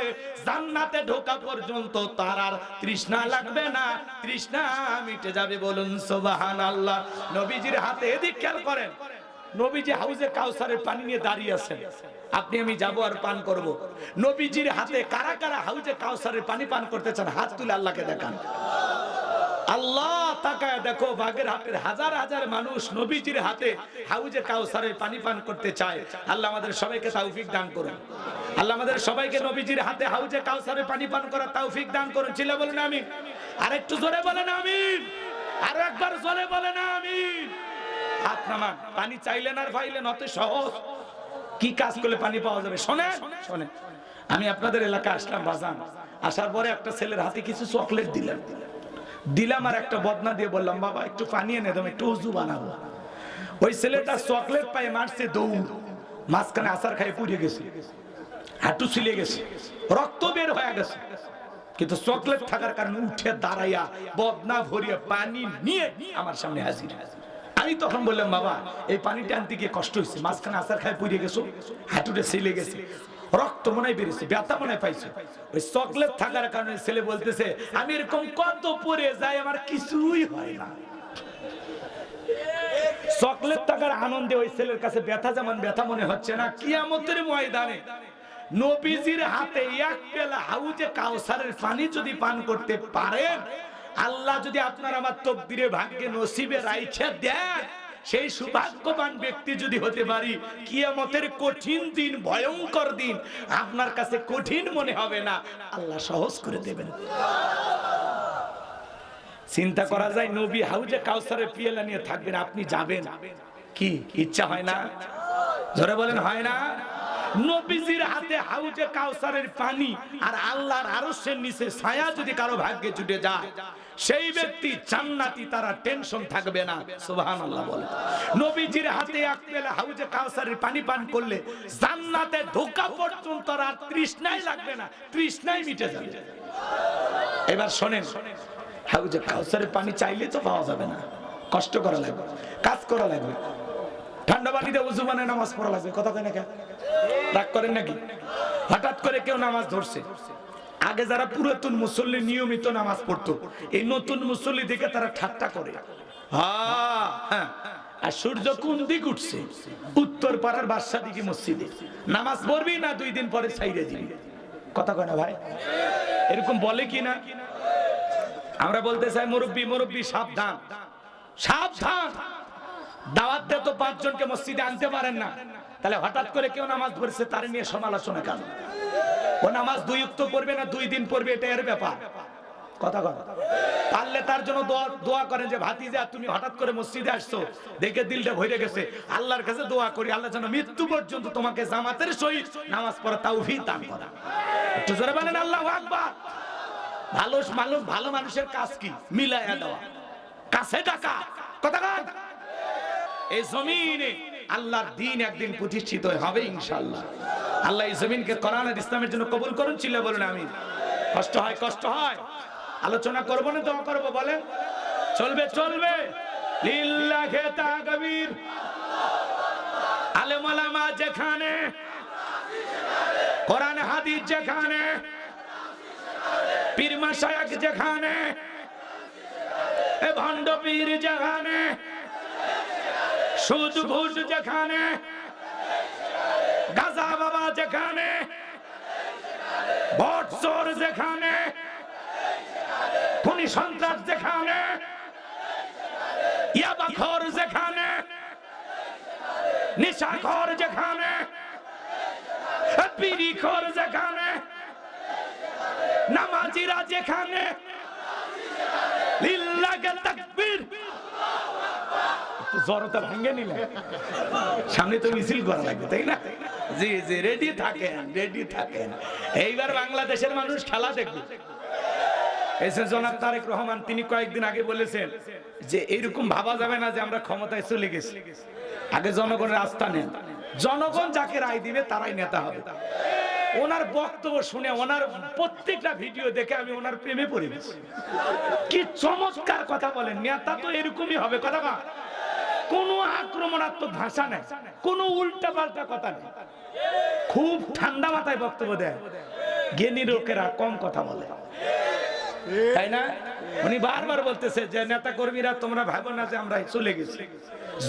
জান্নাতে ঢোকা পর্যন্ত তার আর তৃষ্ণা লাগবে না, তৃষ্ণা মিটে যাবে। বলুন সুবহানাল্লাহ। নবীজির হাতে, এদিক খেয়াল করেন, নবীজি হাউজে কাউসারের পানি নিয়ে দাঁড়িয়ে আছেন, আপনি আমি যাবো আর পান করব। নবীজির হাতে কারা কারা হাউজে কাউসারের পানি পান করতে চান? হাত তুলে আল্লাহকে দেখান। আল্লাহ তাকায় দেখো, বাগের হাটের হাজার হাজার মানুষ নবীজির হাতে হাউজে কাউসারের পানি পান করতে চায়। আল্লাহ আমাদের সবাইকে তৌফিক দান করুন। আল্লাহ আমাদের সবাইকে নবীজির হাতে হাউজে কাউসারের পানি পান করার তৌফিক দান করুন। চিল্লা বলেন আমিন। আরেকটু জোরে বলেন আমিন। আরো একবার জোরে বলেন আমিন। হাত নামান। পানি চাইলেন আর পাইলেন, অত সহজ। কি কাজ করলে পানি পাওয়া যাবে? শোনেন শোনেন, আমি আপনাদের এলাকায় আসলাম বাজান। আসার পরে একটা ছেলের হাতে কিছু চকলেট দিলাম আর একটা বদনা দিয়ে বললাম, বাবা একটু পানি এনে দাও, একটু ওযু বানাবো। ওই ছেলেটা চকলেট পায়ে মারছে দৌড়, মাঝখানে আছাড় খাই পুড়ে গেছে, হাঁটু ছিলে গেছে, রক্ত বের হয়ে গেছে। কিন্তু চকলেট থাকার কারণে উঠে দাঁড়াইয়া বদনা ভরিয়ে পানি নিয়ে আমার সামনে হাজির। আমি তখন বললাম, বাবা এই পানিটা আনতে গিয়ে কষ্ট হয়েছে, মাঝখানে আছাড় খাই পুড়ে গেছো, হাঁটুটা ছিলে গেছে, রক্ত মনে হয় বেরিয়েছে, ব্যথা মনে হয় পাইছে। ওই চকলেট থাকার কারণে ছেলে বলতেছে, আমি এরকম কত পরে যাই আমার কিছুই হয় না। চকলেট থাকার আনন্দে ওই ছেলের কাছে ব্যথা যেমন ব্যথা মনে হচ্ছে না, কিয়ামতের ময়দানে নবীজির হাতে এক পেলা হাউজে কাউসারের পানি যদি পান করতে পারেন, আল্লাহ যদি আপনার আমার তকদিরে ভাগ্যে নসিবে রাইখা দেন, সেই সৌভাগ্যবান ব্যক্তি যদি হতে পারি, কিয়ামতের কঠিন দিন, ভয়ঙ্কর দিন আপনার কাছে কঠিন মনে হবে না, আল্লাহ সহজ করে দেবেন। চিন্তা করা যায়, নবী হাউজে কাউসারের পিয়ালা নিয়ে থাকবেন, আপনি যাবেন, কি ইচ্ছা হয় না? জোরে বলেন, হয় না? নবীজির হাতে হাউজে কাউসারের পানি আর আল্লাহর আরশের নিচে ছায়া যদি কারো ভাগ্যে জুটে যায়, সেই ব্যক্তি জান্নাতি, তারা টেনশন থাকবে না। সুবহানাল্লাহ বলেন। নবীজির হাতে এক পেলা হাউজে কাউসারের পানি পান করলে জান্নাতে ঢোকা পর্যন্ত আর তৃষ্ণাই লাগবে না, তৃষ্ণাই মিটে যাবে। এবার শোনেন, হাউজে কাউসারের পানি চাইলে তো পাওয়া যাবে না, কষ্ট করা লাগবে, কাজ করা লাগবে, ঠান্ডা পানিতে ওযু বানায় নামাজ পড়া লাগবে। কথা কয় না কেন? রাগ করেন নাকি? হঠাৎ করে কেউ নামাজ ধরছে, আগে যারা পুরাতন মুসল্লি নিয়মিত নামাজ পড়তো, এই নতুন মুসল্লি দেখে তারা ঠাট্টা করে, হ্যাঁ, আর সূর্য কোন দিক উঠছে? উত্তর পাড়ার বাদশা দিকে মসজিদে নামাজ পড়বি না 2 দিন পরে ছাইরে দিবি। কথা কয় না ভাই? এরকম বলে কি না? আমরা বলতে চাই, মুরব্বী সাবধান, সাবধান। দাওয়াত দিয়ে তো 5 জনকে মসজিদে আনতে পারেন না, তাহলে হঠাৎ করে কেউ নামাজ পড়ছে তার নিয়ে সমালোচনা কেন? ও নামাজ 2 ওয়াক্ত পড়বে না 2 দিন পড়বে, এটা এর ব্যাপার। কথা কথা পারলে তার জন্য দোয়া করেন যে, ভাতিজা তুমি হঠাৎ করে মসজিদে আসছো, দেখে দিলটা ভরে গেছে, আল্লাহর কাছে দোয়া করি আল্লাহ যেন মৃত্যু পর্যন্ত তোমাকে জামাতের সহিত নামাজ পড়া তৌফিক দান করেন। একটু জোরে বলেন আল্লাহু আকবার। ভালো মানুষের কাজ কি? মিলায়া দেওয়া, কাছে ডাকা। কথা কথা এই জমিনে আল্লাহর দ্বীন একদিন প্রতিষ্ঠিত হবে ইনশাআল্লাহ। আল্লাহ এই জমিনকে কোরআন আর ইসলামের জন্য কবুল করুন। চিল্লা বলুন আমিন। কষ্ট হয়, আলোচনা করব না দোয়া করব? বলেন, চলবে। লিল্লাহি তাকবীর। আলেম ওলামা যেখানে, কোরআন হাদিস যেখানে, পীর মাশায়েখ যেখানে, এ ভণ্ড পীর যেখানে, সুদ ঘুষ যেখানে, গাজা বাবা যেখানে, ভোট চোর যেখানে, খুনি সন্ত্রাস যেখানে, ইয়াবাখোর যেখানে, নিশাখোর যেখানে, বিড়িখোর যেখানে, নামাজিরা যেখানে, লিল্লাহি তাকবীর। জড়তা ভাঙে নিলে সামনে তো মিছিল করা লাগবে, তাই না? জি জি, রেডি থাকেন, রেডি থাকেন। এইবার বাংলাদেশের মানুষ খেলা দেখবে। এসে জনাব তারেক রহমান তিনি কয়েকদিন আগে বলেছেন যে এইরকম ভাবা যাবে না যে আমরা ক্ষমতায় চলে গেছি, আগে জনগণের আস্থা নেন, জনগণ যাকে রায় দিবে তারাই নেতা হবে। ওনার বক্তব্য শুনে, ওনার প্রত্যেকটা ভিডিও দেখে আমি ওনার প্রেমে পড়ে গেছি। কি চমৎকার কথা বলেন, নেতা তো এরকমই হবে। কথা না, কোনো আক্রমণাত্মক ভাষা নেই, কোনো উল্টা পাল্টা কথা নেই, খুব ঠান্ডা মাথায় বক্তব্য দেয়। জ্ঞানী লোকেরা কম কথা বলে, তাই না? উনি বারবার বলতেছে যে নেতা কর্মীরা তোমরা ভাবো না যে আমরা চলে গেছি,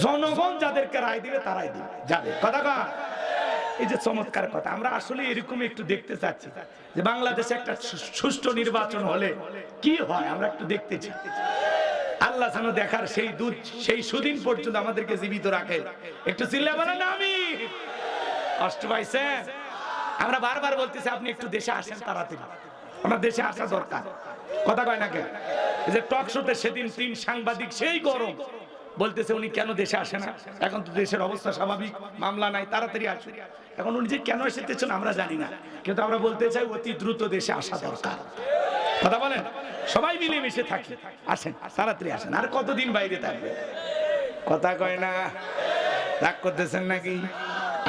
জনগণ যাদেরকে রায় দিবে তারাই দিবে যাবে। কথা কা, এই যে চমৎকার কথা, আমরা আসলে এরকম একটু দেখতে চাচ্ছি যে বাংলাদেশে একটা সুষ্ঠু নির্বাচন হলে কি হয়, আমরা একটু দেখতে চাই। আল্লাহ যেন দেখার সেই সুদিন পর্যন্ত আমাদেরকে জীবিত রাখে। একটু চিল্লা বলেন আমি কষ্ট পাইছেন। আমরা বারবার বলতেছি আপনি একটু দেশে আসেন তাড়াতাড়ি, আমার দেশে আসা দরকার। কথা কয় না কেন? এই যে টক শোতে সেদিন 3 সাংবাদিক সেই গরম বলতেছে উনি কেন দেশে আসে না, এখন তো দেশের অবস্থা স্বাভাবিক, মামলা নাই, তাড়াতাড়ি আসুন। এখন উনি যে কেন এসেছেন আমরা জানি না, কিন্তু আমরা বলতে চাই অতি দ্রুত দেশে আসা দরকার। কথা বলেন, সবাই মিলেমিশে থাকি, আসেন তাড়াতাড়ি আসেন। আর কতদিন বাইরে থাকবে? কথা কয় না, রাগ করতেছেন নাকি?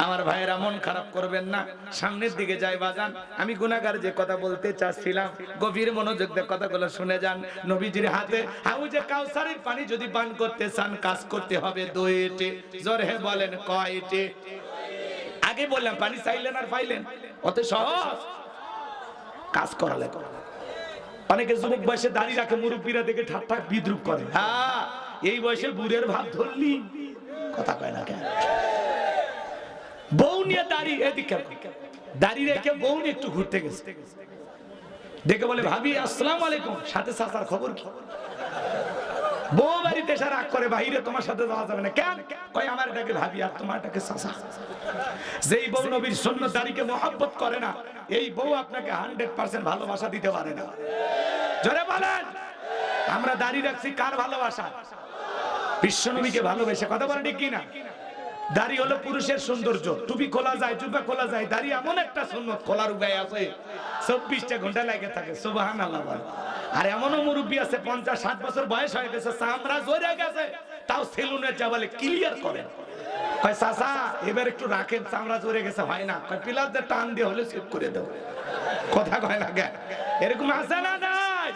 আমার ভাইয়েরা মন খারাপ করবেন না, সামনের দিকে যাই বাজান। আমি গুনাহগার যে কথা বলতে চাচ্ছিলাম, গভীর মনোযোগ দিয়ে কথাগুলো শুনে যান। নবীজির হাতে হাউজে কাউসারের পানি যদি পান করতে চান, কাজ করতে হবে 2টি। জোরে বলেন কয়টি? আগে বললাম পানি চাইলেন আর পাইলেন, অত সহজ কাজ করালে। অনেকে যুবক বয়সে দাড়ি রাখে, মুরব্বীরা দেখে ঠাট্টা বিদ্রুপ করে। হ্যাঁ, এই বয়সে বুড়ের ভাব ধরলি। কথা কয় না কেন? বউ নিয়ে দাড়ি, এদিকে দাড়ি রেখে বউ নিয়ে একটু ঘুরতে গেছে, দেখে বলে ভাবি আসসালামু আলাইকুম, সাথে চাচার খবর কি? বউ বাড়িতে এসে রাগ করে, বাইরে তোমার সাথে যাওয়া যাবে না। কেন? কয় আমার এটাকে ভাবি আর তোমার এটাকে চাচা। যেই বউ নবীর সুন্নাত দাড়িকে মহব্বত করে না, এই বউ আপনাকে 100% ভালোবাসা দিতে পারে না। জোরে বলেন, আমরা দাড়ি রাখছি কার ভালোবাসা? বিশ্ব নবীকে ভালোবেসে। কথা বলেন ঠিক কিনা? দাড়ি হলো পুরুষের সৌন্দর্য, টুপি খোলা যায়, জুব্বা খোলা যায়, দাড়ি এমন একটা সুন্নত, খোলার উপায় আছে, 24টা ঘন্টা লাগে থাকে। সুবহানাল্লাহ বল। আর এমনও মুরব্বী আছে 50-60 বছর বয়স হয়ে গেছে, চামড়া জড়ে গেছে, তাও সেলুনের যাবালে ক্লিয়ার করেন। কয় চাচা এবার একটু রাখেন, চামড়া জড়ে গেছে, হয় না। কয় পিলার দিয়ে টান দিয়ে হলে সেভ করে দাও। কথা কয় না কেন? এরকম আছে না নাই?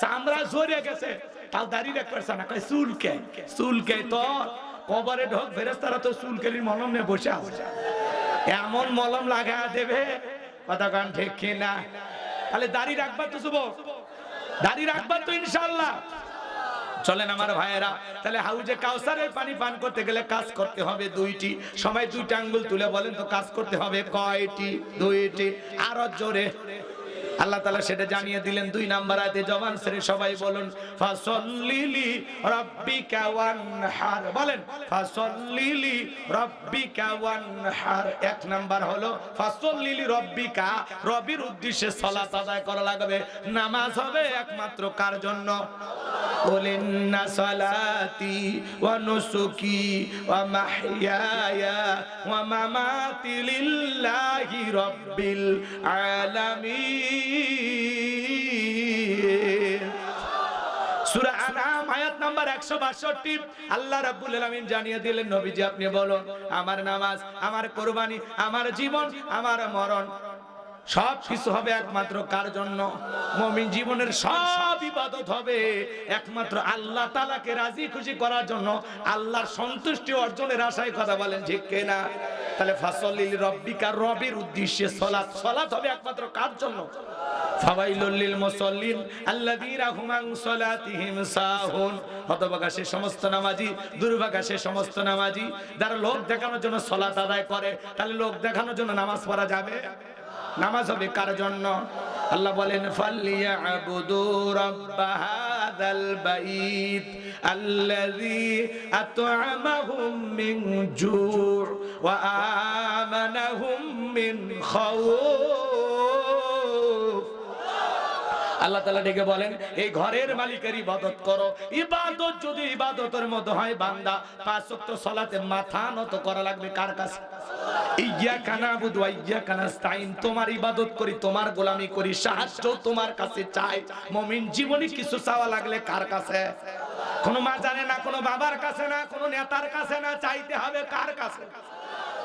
চামড়া জড়ে গেছে তাও দাড়ি রাখতে পারছে না। কয় চুলকে, চুলকে তো কবরে ঢোক, ফেরেশতারা তো চুলকেলির মলম নিয়ে বসে আছে, এমন মলম লাগা দেবে। কথা কান ঠিক কিনা? তাহলে দাড়ি রাখবা তো যুবক, দাড়ি রাখবা তো ইনশাআল্লাহ। চলেন আমার ভাইয়েরা, তাহলে হাউজে কাউসারের পানি পান করতে গেলে কাজ করতে হবে 2টি। সবাই 2টা আঙ্গুল তুলে বলেন তো কাজ করতে হবে কয়টি? 2টি। আরো জোরে। আল্লাহ তাআলা সেটা জানিয়ে দিলেন 2 নাম্বার আয়াতে। জবান ছেড়ে সবাই বলুন ফাসাল্লিলি রাব্বিকা ওয়ানহার। বলেন ফাসাল্লিলি রাব্বিকা ওয়ানহার। 1 নাম্বার হলো ফাসাল্লিলি রাব্বিকা, রবির উদ্দেশ্যে সালাত আদায় করা লাগবে। নামাজ হবে একমাত্র কার জন্য? কুলিন্না সালাতি ওয়া নুসুকি ওয়া মাহইয়ায়া ওয়া মামাতি লিল্লাহি রাব্বিল আলামিন। সূরা আনআম আয়াত নাম্বার 162। আল্লাহ রাব্বুল আলামিন জানিয়ে দিলেন নবীজি আপনি বলুন আমার নামাজ, আমার কুরবানি, আমার জীবন, আমার মরণ সব কিছু হবে একমাত্র কার জন্য? মুমিন জীবনের সব ইবাদত হবে একমাত্র আল্লাহ তাআলাকে রাজি খুশি করার জন্য, আল্লাহর সন্তুষ্টি অর্জনের আশায়। কথা বলেন ঠিক কিনা? তাহলে ফাসাল্লিলি রাব্বিকা, রবের উদ্দেশ্যে সালাত। সালাত হবে একমাত্র কার জন্য? ফাওয়াইলুল লিল মুসাল্লিন আল্লাযীনা হুম আন সালাতিহিম সাহুন। হতভাগা সে সমস্ত নামাজি, দুর্ভাগা সে সমস্ত নামাজি যারা লোক দেখানোর জন্য সালাত আদায় করে। তাহলে লোক দেখানোর জন্য নামাজ পড়া যাবে? নামাজ হবে কার জন্য? আল্লাহ বলেন ফালিয়াবুদু রাব্ব হাযাল বাইত আল্লাযী আত'আমাহুম মিন জু' ওয়া আমানাহুম মিন খাউফ। আল্লাহ তাআলা ডেকে বলেন এই ঘরের মালিকের ইবাদত করো। ইবাদত যদি ইবাদতের মতো হয় বান্দা, 5 ওয়াক্ত সালাতে মাথা নত করা লাগবে কার কাছে? ইয়্যাকা না'বুদু ওয়া ইয়্যাকা নাস্তাঈন। তোমার ইবাদত করি, তোমার গোলামি করি, সাহায্য তোমার কাছে চাই। মুমিন জীবনে কিছু চাওয়া লাগলে কার কাছে? কোনো মা জানে না, কোনো বাবার কাছে না, কোনো নেতার কাছে না, চাইতে হবে কার কাছে?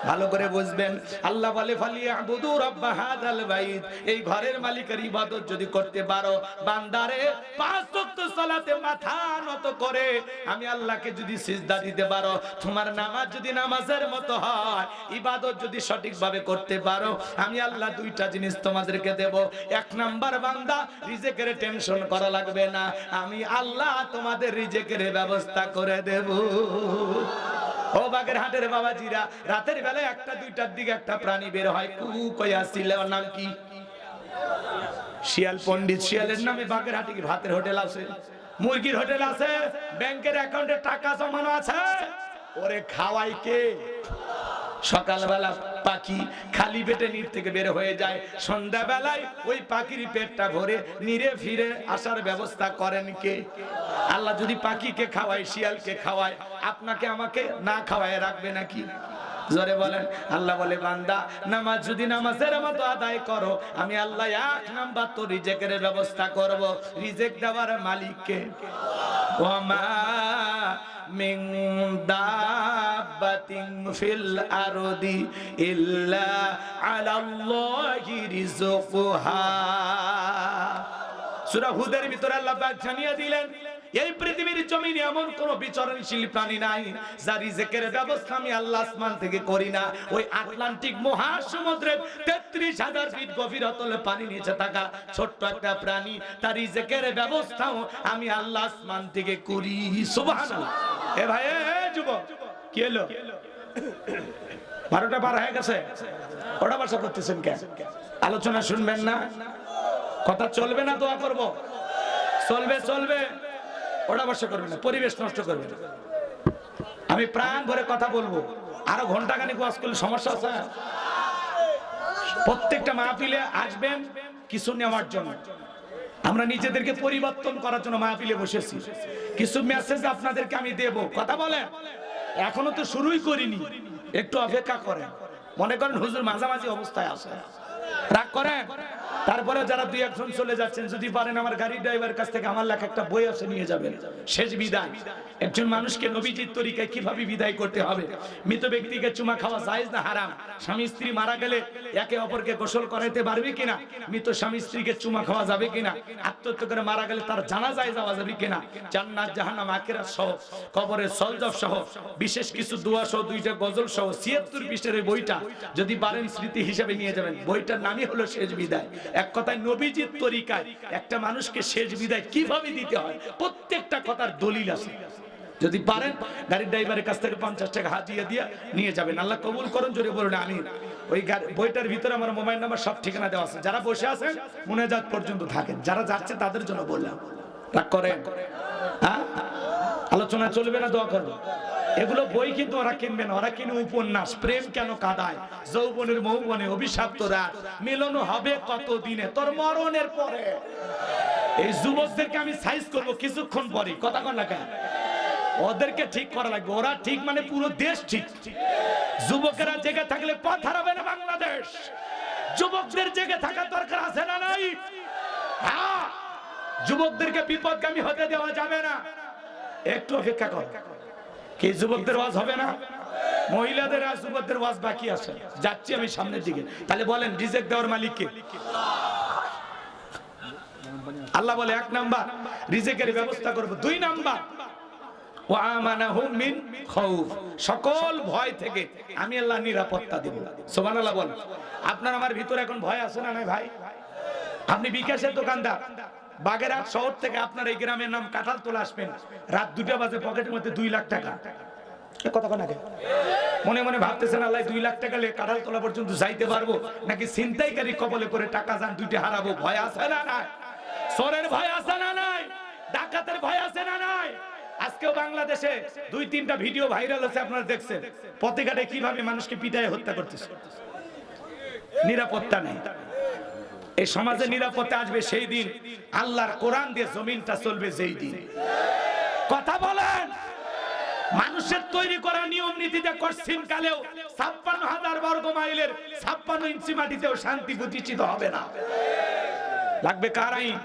ভালো করে বুঝবেন। আল্লাহ বলে ফালিয়াবুদু রাব্ব হাযাল বাইত। এই ঘরের মালিকের ইবাদত যদি করতে পারো বান্দারে, 5 ওয়াক্ত সালাতে মাথা নত করে আমি আল্লাহকে যদি সিজদা দিতে পারো, তোমার নামাজ যদি নামাজের মতো হয়, ইবাদত যদি সঠিকভাবে করতে পারো, আমি আল্লাহ 2টা জিনিস তোমাদেরকে দেব। 1 নাম্বার বান্দা, রিজিকের টেনশন করা লাগবে না, আমি আল্লাহ তোমাদের রিজিকের ব্যবস্থা করে দেব। ও বাগেরহাটের বাবাজিরা, রাতের বেলায় 1টা 2টার দিকে একটা প্রাণী বের হয়, কুকু কইয়া ছিল, ওর নাম কি? শিয়াল। পণ্ডিত শিয়ালের নামে বাগেরহাটে কি ভাতের হোটেল আছে, মুরগির হোটেল আছে, ব্যাংকের অ্যাকাউন্টে টাকা জমানো আছে? ওরে খাওয়াই কে? সকালবেলা পাখি খালি পেটে নির থেকে বের হয়ে যায়, সন্ধ্যাবেলায় ওই পাখির পেটটা ভরে নিরে ফিরে আসার ব্যবস্থা করেন কে? আল্লাহ যদি পাখিকে খাওয়ায়, শিয়ালকে খাওয়ায়, আপনাকে আমাকে না খাওয়ায় রাখবে নাকি? জোরে বলেন। আল্লাহ বলে বান্দা নামাজ যদি নামাজের মতো আদায় করো, আমি আল্লাহ 1 নাম্বার তো রিজিকের ব্যবস্থা করব। রিজিক দেওয়ার মালিককে? ওয়ামা মিন দাব্বাতিন ফিল আরদি ইল্লা আলাল্লাহি রিজকুহা। সূরা হুদের ভিতরে আল্লাহ পাক জানিয়ে দিলেন এই পৃথিবীর জমিনে এমন কোন বিচরণশীল প্রাণী নাই যার রিজিকের ব্যবস্থা আমি আল্লাহ আসমান থেকে করি না। ওই আটলান্টিক মহাসমুদ্রের ৩৩,০০০ ফিট গভীর অতলে পানি নিচে থাকা ছোট্ট একটা প্রাণী, তার রিজিকের ব্যবস্থাও আমি আল্লাহ আসমান থেকে করি। সুবহানাল্লাহ। এ ভাই, এ যুবক, কি হলো? 12টা পার হয়ে গেছে, ওটা বাসা করতেছেন কেন? আলোচনা শুনবেন না? কথা চলবে না? দোয়া করব? চলবে চলবে, ওটা বর্ষা করবে না, পরিবেশ নষ্ট করবে না। আমি প্রাণ ভরে কথা বলবো, আরো ঘন্টাখানেক ওয়াজ করলে সমস্যা আছে? প্রত্যেকটা মাহফিলে আসবেন কিছু নেওয়ার জন্য, আমরা নিজেদেরকে পরিবর্তন করার জন্য মাহফিলে বসেছি। কিছু মেসেজ আপনাদেরকে আমি দেব, কথা বলেন। এখনো তো শুরুই করিনি, একটু অপেক্ষা করেন। মনে করেন হুজুর মাঝামাঝি অবস্থায় আছে, রাগ করেন। তারপরে যারা 2-1 জন চলে যাচ্ছেন, যদি পারেন আমার গাড়ির ড্রাইভারের কাছ থেকে আমার লেখা একটা বই আছে নিয়ে যাবেন, শেষ বিদায়। একজন মানুষকে নবীজির তরিকায় কিভাবে বিদায় করতে হবে, মৃত ব্যক্তিকে চুমা খাওয়া জায়েজ না হারাম, স্বামী স্ত্রী মারা গেলে একে অপরকে গোসল করাইতে পারবে কিনা, মৃত স্বামী স্ত্রীকে চুমা খাওয়া যাবে কিনা, আত্মহত্যা করে মারা গেলে তার জানাজায় যাওয়া যাবে কিনা, জান্নাত জাহান্নাম আখিরাত সহ কবরের সলজব সহ বিশেষ কিছু দোয়া সহ 2টা গজল সহ 76 পৃষ্ঠার এই বইটা যদি পারেন স্মৃতি হিসেবে নিয়ে যাবেন। বইটার নামই হলো শেষ বিদায়। এক কথায় নবীজির তরিকায় একটা মানুষকে শেষ বিদায় কিভাবে দিতে হয় প্রত্যেকটা কথার দলিল আছে। যদি পারেন গাড়ির ড্রাইভারের কাছ থেকে 50 টাকা হাতিয়ে দিয়ে নিয়ে যাবেন। আল্লাহ কবুল করুন, জোরে বলুন আমিন। ওই বইটার ভিতরে আমার মোবাইল নাম্বার সব ঠিকানা দেওয়া আছে। যারা বসে আছেন মুনাজাত পর্যন্ত থাকেন, যারা যাচ্ছে তাদের জন্য বললাম। রাগ করেন? হ্যাঁ, আলোচনা চলবে না, দোয়া করবো। এগুলো বই কিন্তু ওরা কিনবে না, ওরা কিনে উপন্যাস। প্রেম কেন কাঁদায়, যৌবনের মৌবনে অভিশপ্ত রাত, মিলন হবে কত দিনে, তোর মরণের পরে। এই যুবকদেরকে আমি সাইজ করবো কিছুক্ষণ পরে, কথা কন না কেন? ওদেরকে ঠিক করা লাগবে, ওরা ঠিক মানে পুরো দেশ ঠিক। যুবকেরা জেগে থাকলে পথ হারাবে না বাংলাদেশ। যুবকদের জেগে থাকা দরকার আছে না নাই? হ্যাঁ, যুবকদেরকে বিপদগামী হতে দেওয়া যাবে না। একটু অপেক্ষা কর। কি যুবকদের ওয়াজ হবে না? মহিলাদের আর যুবকদের ওয়াজ বাকি আছে। যাচ্ছি আমি সামনের দিকে। তাহলে বলেন রিজিক দেওয়ার মালিক কে? আল্লাহ বলে 1 নাম্বার রিজিকের ব্যবস্থা করব। 2 নাম্বার ওয়া আমানাহুম মিন খাউফ, সকল ভয় থেকে আমি আল্লাহ নিরাপত্তা দেব। সুবহানাল্লাহ বল। আপনার আমার ভিতরে এখন ভয় আছে না নাই ভাই? আপনি বিকাশের দোকানদার, বাগেরহাট শহর থেকে আপনার এই গ্রামের নাম কাঁঠালতলা আসবেন, রাত 2টা বাজে পকেটের মধ্যে 2 লাখ টাকা। কথা কোন আগে মনে মনে ভাবতেছেন আল্লাহ 2 লাখ টাকা নিয়ে কাঁঠালতলা পর্যন্ত যাইতে পারবো নাকি ছিনতাইকারী কবলে করে টাকা যান 2টা হারাবো? ভয় আছে না নাই? চোরের ভয় আছে না নাই? ডাকাতের ভয় আছে না নাই? আজকেও বাংলাদেশে 2-3টা ভিডিও ভাইরাল হচ্ছে, আপনারা দেখছেন পথে ঘাটে কিভাবে মানুষকে পিটায় হত্যা করতেছে। নিরাপত্তা নেই। এই সমাজে নিরাপত্তা আসবে সেই দিন, আল্লাহর কোরআন দিয়ে জমিনটা চলবে যেই দিন। কথা বলেন। মানুষের তৈরি করা নিয়ম নীতিতে কঠিন কালেও ৫৬,০০০ বর্গ মাইলের ৫৬ ইঞ্চি মাটিতেও শান্তি প্রতিষ্ঠিত হবে না। লাগবে কার আইন?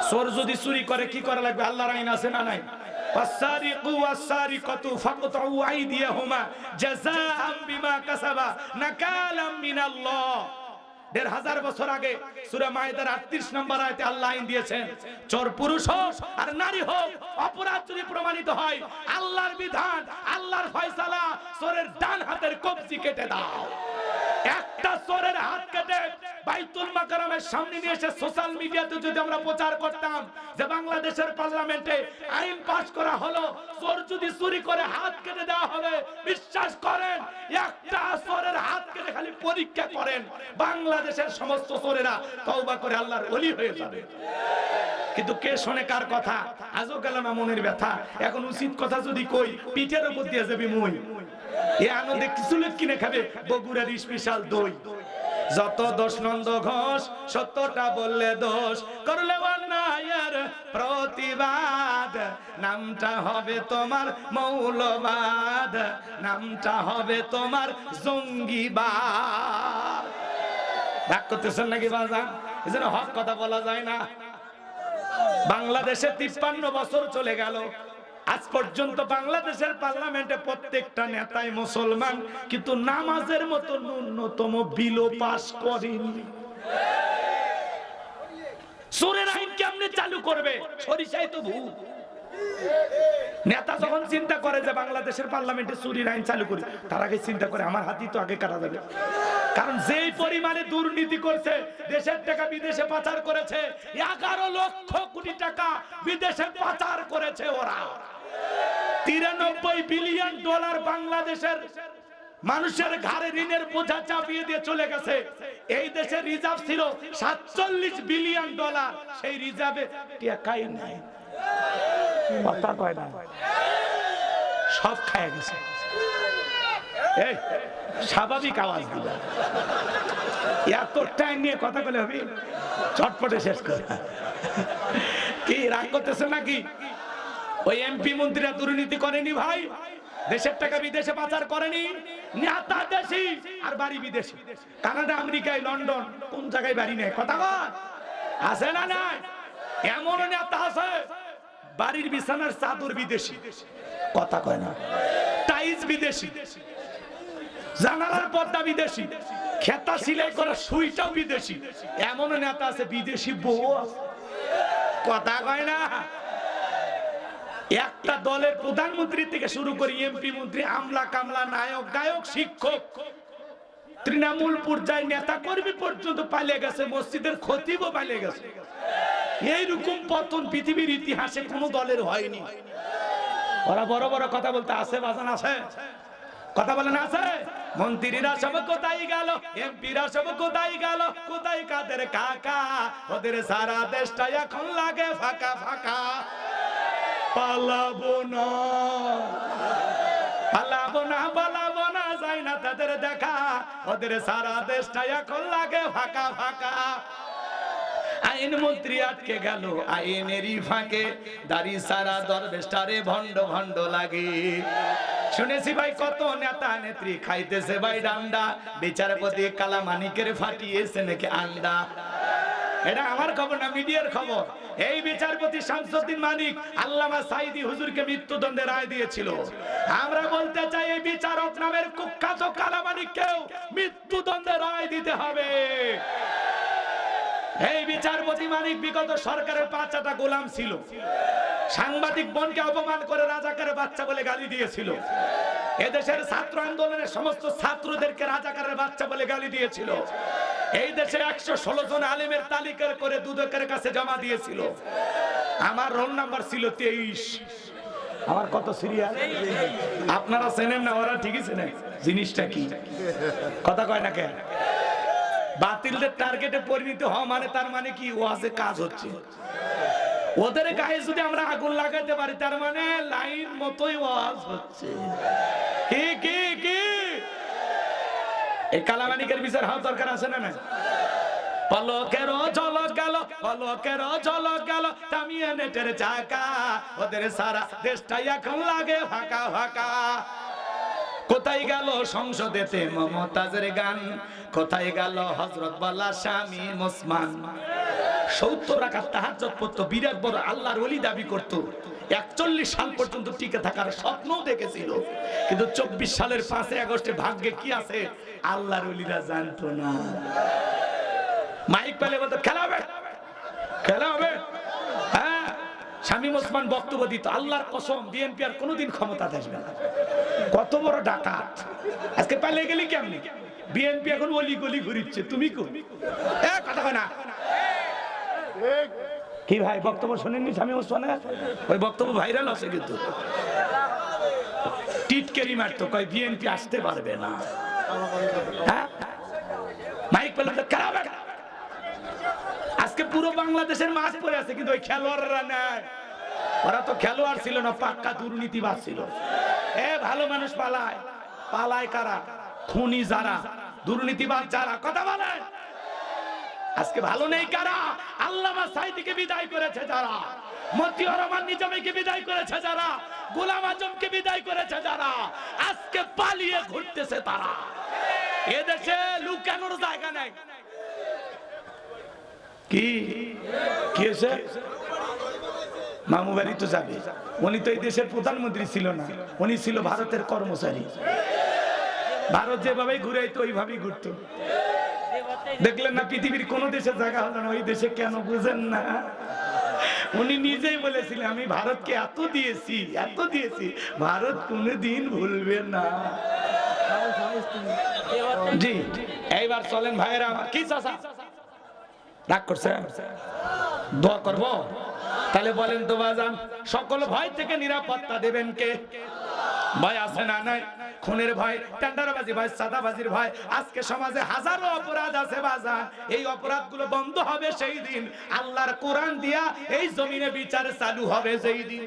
চোর যদি চুরি করে কি করা লাগবে? আল্লাহর আইন আছে না নাই? ওয়াসারিকু ওয়াসারিকাতু ফাকতাউ আইদিয়াহুমা জাযাআম বিমা কাসাবা নাকালাম মিনাল্লাহ। ১৫০০ বছর আগে সূরা মায়েদার ৩৮ নম্বর আয়াতে আল্লাহ আইন দিয়েছেন, চোর পুরুষ হোক আর নারী হোক, অপরাধ যদি প্রমাণিত হয়, আল্লাহর বিধান, আল্লাহর ফয়সালা, চোরের ডান হাতের কবজি কেটে দাও। একটা চোরের হাত কেটে বাইতুল মাকারমের সামনে নিয়ে এসে সোশ্যাল মিডিয়াতে যদি আমরা প্রচার করতাম যে বাংলাদেশের পার্লামেন্টে আইন পাস করা হলো, চোর যদি চুরি করে হাত কেটে দেওয়া হবে, বিশ্বাস করেন একটা চোরের হাত কেটে খালি পরীক্ষা করেন, বাংলাদেশের সমস্ত চোরেরা তওবা করে আল্লাহর ওলি হয়ে যাবে। কিন্তু কে শোনে কার কথা? আজও গেল না মনের ব্যথা। এখন উচিত কথা যদি কই, পিঠের উপর দিয়ে যাবি মই। এ আনন্দে কিছু লোক কিনে খাবে বগুড়ার স্পেশাল দই। যত দোষ নন্দ ঘোষ, সত্যটা বললে দোষ, করলে অন্যায়ের প্রতিবাদ, নামটা হবে তোমার মৌলবাদ, নামটা হবে তোমার জঙ্গিবাদ। রাগ করতেছেন নাকি বাজান? এজন্য হক কথা বলা যায় না। বাংলাদেশে ৫৩ বছর চলে গেল, আজ পর্যন্ত বাংলাদেশের পার্লামেন্টে প্রত্যেকটা নেতাই মুসলমান, কিন্তু নামাজের মতো ন্যূনতম বিলও পাস করেনি। চোরের আইন কেমনে চালু করবে? সরিষাই তো ভূত। নেতা যখন চিন্তা করে যে বাংলাদেশের পার্লামেন্টে চুরির আইন চালু করি, তার আগে চিন্তা করে আমার হাতই তো আগে কাটা যাবে। কারণ যেই পরিমাণে দুর্নীতি করছে, দেশের টাকা বিদেশে পাচার করেছে, ১১ লক্ষ কোটি টাকা বিদেশে পাচার করেছে ওরা। ৯৩ বিলিয়ন ডলার বাংলাদেশের মানুষের ঘাড়ে ঋণের বোঝা চাপিয়ে দিয়ে চলে গেছে। এই দেশের রিজার্ভ ছিল ৪৭ বিলিয়ন ডলার, সেই রিজার্ভে টাকাই নাই। কথা কয় না, সব খায় গেছে। এই স্বাভাবিক আওয়াজ দিবা, এত টাইম নিয়ে কথা বলে হবে, চটপটে শেষ করে। কি রাগ করতেছে নাকি? ওই এমপি মন্ত্রীরা দুর্নীতি করেনি ভাই? দেশের টাকা বিদেশে পাচার করেনি? নেতা দেশি আর বাড়ি বিদেশি। কানাডা, আমেরিকায়, লন্ডন, কোন জায়গায় বাড়ি নেই? কথা কয় আছে না নাই? এমন নেতা আছে বাড়ির বিছানার চাদর বিদেশি, কথা কয় না, টাইলস বিদেশি, জানালার পর্দা বিদেশি, খেতা সিলাই করা সুইটাও বিদেশি। এমন নেতা আছে বিদেশি বউ, কথা কয় না। একটা দলের প্রধানমন্ত্রী থেকে শুরু করে এমপি মন্ত্রী, আমলা কামলা, নায়ক গায়ক, শিক্ষক, তৃণমূল পর্যায়ে নেতা কর্মী পর্যন্ত পালিয়ে গেছে, মসজিদের খতিবও পালিয়ে গেছে। এইরকম পতন পৃথিবীর ইতিহাসে কোন দলের হয়নি। ওরা বড় বড় কথা বলতে আছে, বাজান আছে, কথা বলেন আছে। মন্ত্রীরা সব কোথায় গেল, এমপিরা সব কোথায় গেল, কোথায় কাদের কাকা, ওদের সারা দেশটা এখন লাগে ফাঁকা ফাঁকা। পালাবো না, পালাবো না, পালাবো না, যায় না তাদের দেখা, ওদের সারা দেশটা এখন লাগে ফাঁকা ফাঁকা। আইন মন্ত্রী আটকে গেল আইনেরই ফাঁকে, দাড়ি সারা দরবেশটারে ভণ্ড ভণ্ড লাগে। শুনেছি ভাই কত নেতা নেত্রী খাইতেছে ভাই ডান্ডা, বিচারপতি কালামানিকের ফাটিয়েছে নাকি আন্ডা। এটা আমার খবর না, মিডিয়ার খবর। এই বিচারপতি শামসুদ্দিন মানিক আল্লামা সাইদি হুজুরকে মৃত্যুদণ্ডের রায় দিয়েছিল। আমরা বলতে চাই এই বিচারক নামের কুখ্যাত কালামানিককেও মৃত্যুদণ্ডের রায় দিতে হবে। এই বিচারপতি মানিক বিগত সরকারের ৫টা গোলাম ছিল, সাংবাদিক বোনকে অপমান করে রাজাকারের বাচ্চা বলে গালি দিয়েছিল, এদেশের ছাত্র আন্দোলনের সমস্ত ছাত্রদেরকে রাজাকারের বাচ্চা বলে গালি দিয়েছিল, এই দেশে ১১৬ জন আলেমের তালিকা করে দুদকের কাছে জমা দিয়েছিল। আমার রোল নাম্বার ছিল ২৩। আমার কত সিরিয়াল আপনারা চেনেন না, ওরা ঠিকই চেনেন জিনিসটা কি। কথা কয় না কেন? বাতিলদের টার্গেটে পরিণত হওয়া মানে তার মানে কি? ওয়াজে কাজ হচ্ছে। ওদের গায়ে যদি আমরা আগুন লাগাতে পারি, তার মানে লাইন মতোই ওয়াজ হচ্ছে। কি কি কি এই কালামানিকের বিচার হওয়া দরকার আছে না? না, পলকের ঝলক গেল, পলকের ঝলক গেল, থামিয়ে নেটের চাকা, ওদের সারা দেশটাই এখন লাগে ফাঁকা ফাঁকা। কোথায় গেল সংসদেতে মমতাজের গান, কোথায় গেল হযরত ওয়ালা স্বামী ওসমান। 70 রাকাত তাহাজ্জুদ পড়তো, বিরাট বড় আল্লাহর ওলি দাবি করত, 41 সাল পর্যন্ত টিকে থাকার স্বপ্ন দেখেছিল, কিন্তু 24 সালের 5 আগস্টে ভাগ্যে কি আছে আল্লাহর ওলিরা জানতো না। মাইক পেলে বলতো খেলা হবে, খেলা হবে। হ্যাঁ, শামীম ওসমান বক্তব্য দিত, আল্লাহর কসম বিএনপি আর কোনোদিন ক্ষমতাতে আসবে না। কত বড় ডাকাত, আজকে পালিয়ে গেলি কেমনি? বিএনপি এখন অলি গলি ঘুরিচ্ছে, তুমি কই? কথা কয় না কি ভাই? বক্তব্য শোনেননি শামীম ওসমানের? ওই বক্তব্য ভাইরাল আছে, কিন্তু টিটকেরি মারতো, কয় বিএনপি আসতে পারবে না। হ্যাঁ, মাইক পেলে তো খেলা হবে। আজকে পুরো বাংলাদেশের মাঠ পড়ে আছে, কিন্তু ওই খেলোয়াড়রা নাই। ওরা তো খেলোয়াড় ছিল না, পাক্কা দুর্নীতিবাজ ছিল। ভালো মানুষ পালায়, পালায় কারা? খুনি যারা, দুর্নীতিবাজ যারা। কথা বলে আজকে ভালো নেই কারা? আল্লামা সাঈদীকে বিদায় করেছে যারা, মতিউর রহমান নিজামীকে বিদায় করেছে যারা, গোলাম আজমকে বিদায় করেছে যারা, আজকে পালিয়ে ঘুরতেছে তারা। এদেশে লুকানোর জায়গা নাই। কি কি হয়েছে? মামু বাড়ি তো যাবে। উনি তো এই দেশের প্রধানমন্ত্রী ছিল না, উনি ছিল ভারতের কর্মচারী। ভারত যেভাবে ঘুরাইতো ওইভাবেই ঘুরতো। দেখলেন না পৃথিবীর কোন দেশে জায়গা হলো না, ওই দেশে কেন বুঝেন না? উনি নিজেই বলেছিলেন আমি ভারতকে এত দিয়েছি, এত দিয়েছি, ভারত কোনদিন ভুলবে না। জি, এইবার চলেন ভাইয়েরা আমার। কি চাচা রাগ করছে? দোয়া করবো? তাহলে বলেন তো বাজান, সকল ভয় থেকে নিরাপত্তা দেবেন কে? ভয় আছে না নাই? খুনের ভয়, টেন্ডারবাজি ভয়, সাদাবাজির ভয়। আজকে সমাজে হাজারো অপরাধ আছে বাজান, এই অপরাধগুলো বন্ধ হবে সেই দিন আল্লাহর কোরআন দিয়া এই জমিনে বিচার চালু হবে যেই দিন।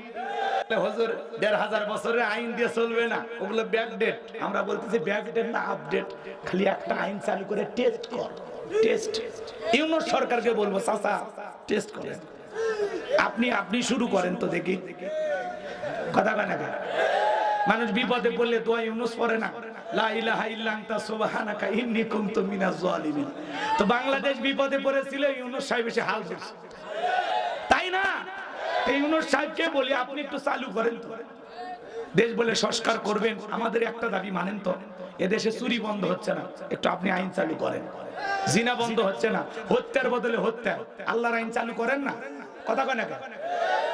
হুজুর 1500 বছরের আইন দিয়ে চলবে না, ওগুলো ব্যাকডেট। আমরা বলতেছি ব্যাকডেট না আপডেট। খালি একটা আইন চালু করে টেস্ট কর, টেস্ট। ইউনূস সরকারকে বলবো চাচা টেস্ট করেন, আপনি শুরু করেন তো দেখি। কথা কয় না? মানুষ বিপদে পড়লে দোয়া ইউনূস পড়ে না, লা ইলাহা ইল্লা আনতা সুবহানাকা ইন্নী কুনতু মিনাজ জালিমিন। তো বাংলাদেশ বিপদে পড়েছিল, ইউনূস সাহেব এসে হাল ধরছে, তাই না? এই ইউনূস সাহেবকে বলি আপনি একটু চালু করেন তো, দেশ বলে সংস্কার করবেন। আমাদের একটা দাবি মানেন তো, এদেশে চুরি বন্ধ হচ্ছে না, একটু আপনি আইন চালু করেন। জিনা বন্ধ হচ্ছে না, হত্যার বদলে হত্যা, আল্লাহর আইন চালু করেন না। কথা কয় না?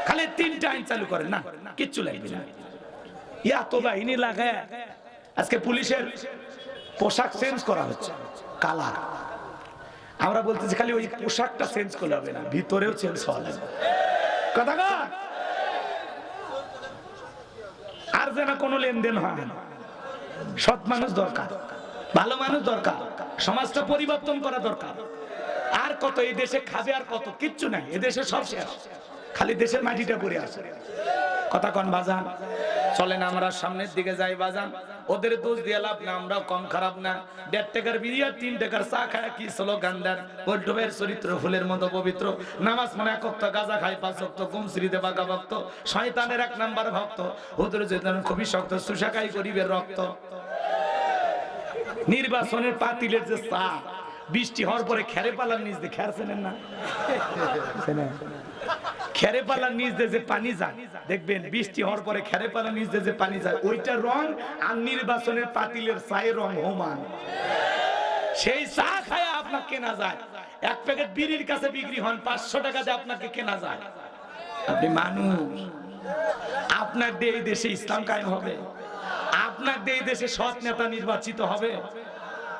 খালি 3টা আইন চালু করেন না, কিচ্ছু লাগবে না। এত বাহিনী লাগায় আজকে পুলিশের পোশাক চেঞ্জ করা হচ্ছে, কালার। আমরা বলতেছি খালি ওই পোশাকটা চেঞ্জ করলে হবে না, ভিতরেও চেঞ্জ হওয়া লাগবে। কথা কয়? আর যেন কোনো লেনদেন হয় না। সৎ মানুষ দরকার, ভালো মানুষ দরকার, সমাজটা পরিবর্তন করা দরকার। আর কত এই দেশে খাবে, আর কত? কিচ্ছু নাই, এদেশে সব শেষ, খালি দেশের মাটিটা পড়ে আছে। কথা কন বাজান? চলেন আমরা সামনের দিকে যাই বাজান। ওদের দোষ দিয়ে লাভ না, আমরাও কম খারাপ না। 1.5 টাকার বিরিয়ানি 3 টাকার চা খায় কি স্লোগান দেন? বল্টুবের চরিত্র ফুলের মতো পবিত্র, নামাজ মানে 1 ওয়াক্ত, গাঁজা খায় 5 ওয়াক্ত, কুমসিরিতে বাঁকা ভক্ত, শয়তানের 1 নাম্বার ভক্ত, হুজুর যেতেন খুবই শক্ত, সুশাকাই গরিবের রক্ত। নির্বাচনের পাতিলের যে চা, বৃষ্টি হওয়ার পরে খেরে পালার নিচ দিয়ে, খের চেনেন না? খেরে পালার নিচ দিয়ে যে পানি যায়, দেখবেন বৃষ্টি হওয়ার পরে খেরে পালার নিচ দিয়ে যে পানি যায়, ওইটা রং আর নির্বাচনের পাতিলের চায়ের রং সমান। সেই চা খায় আপনাকে কেনা যায়, 1 প্যাকেট বিড়ির কাছে বিক্রি হন 500 টাকা দিয়ে আপনাকে কেনা যায়। আপনি মানুষ, আপনার দিয়ে এই দেশে ইসলাম কায়েম হবে, আপনার দিয়ে এই দেশে সৎ নেতা নির্বাচিত হবে।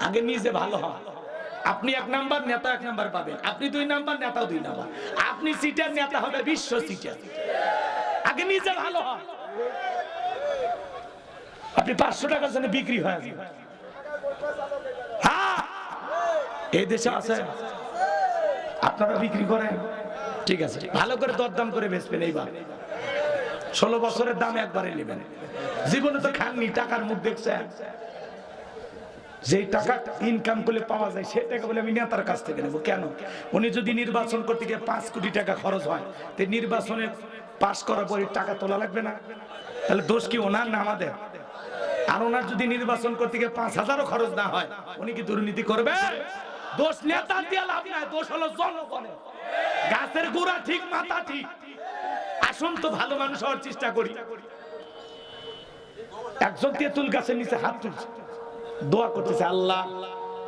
আগে নিজে ভালো হয়। আপনি 1 নাম্বার নেতা 1 নাম্বার পাবেন, আপনি 2 নাম্বার নেতাও 2 নাম্বার, আপনি সিটার নেতা হবে বিশ্ব সিটার। আগে নিজে ভালো হয়। আপনি 500 টাকার জন্য বিক্রি হয়ে যাবেন। হ্যাঁ, এই দেশে আছে, আপনারা বিক্রি করেন, ঠিক আছে, ভালো করে দরদাম করে বেচবেন। এইবার 16 বছরের দাম একবারে নেবেন। জীবনে তো খাননি, টাকার মুখ দেখছেন। যেই টাকা ইনকাম করলে পাওয়া যায় সেই টাকা বলে আমি নেতার কাছ থেকে নেবো কেন? উনি যদি নির্বাচন করতে গিয়ে 5 কোটি টাকা খরচ হয়, তো নির্বাচনে পাশ করার পরে টাকা তোলা লাগবে না? তাহলে দোষ কি ওনার না আমাদের? আর ওনার যদি নির্বাচন করতে গিয়ে 5,000ও খরচ না হয়, উনি কি দুর্নীতি করবে? দোষ নেতার দিয়ে লাভ নাই, দোষ হলো জনগণের। গাছের গোড়া ঠিক মাথা ঠিক। আসুন তো ভালো মানুষ হওয়ার চেষ্টা করি। একজন তেঁতুল গাছের নিচে হাত তুলছে, দোয়া করতেছে, আল্লাহ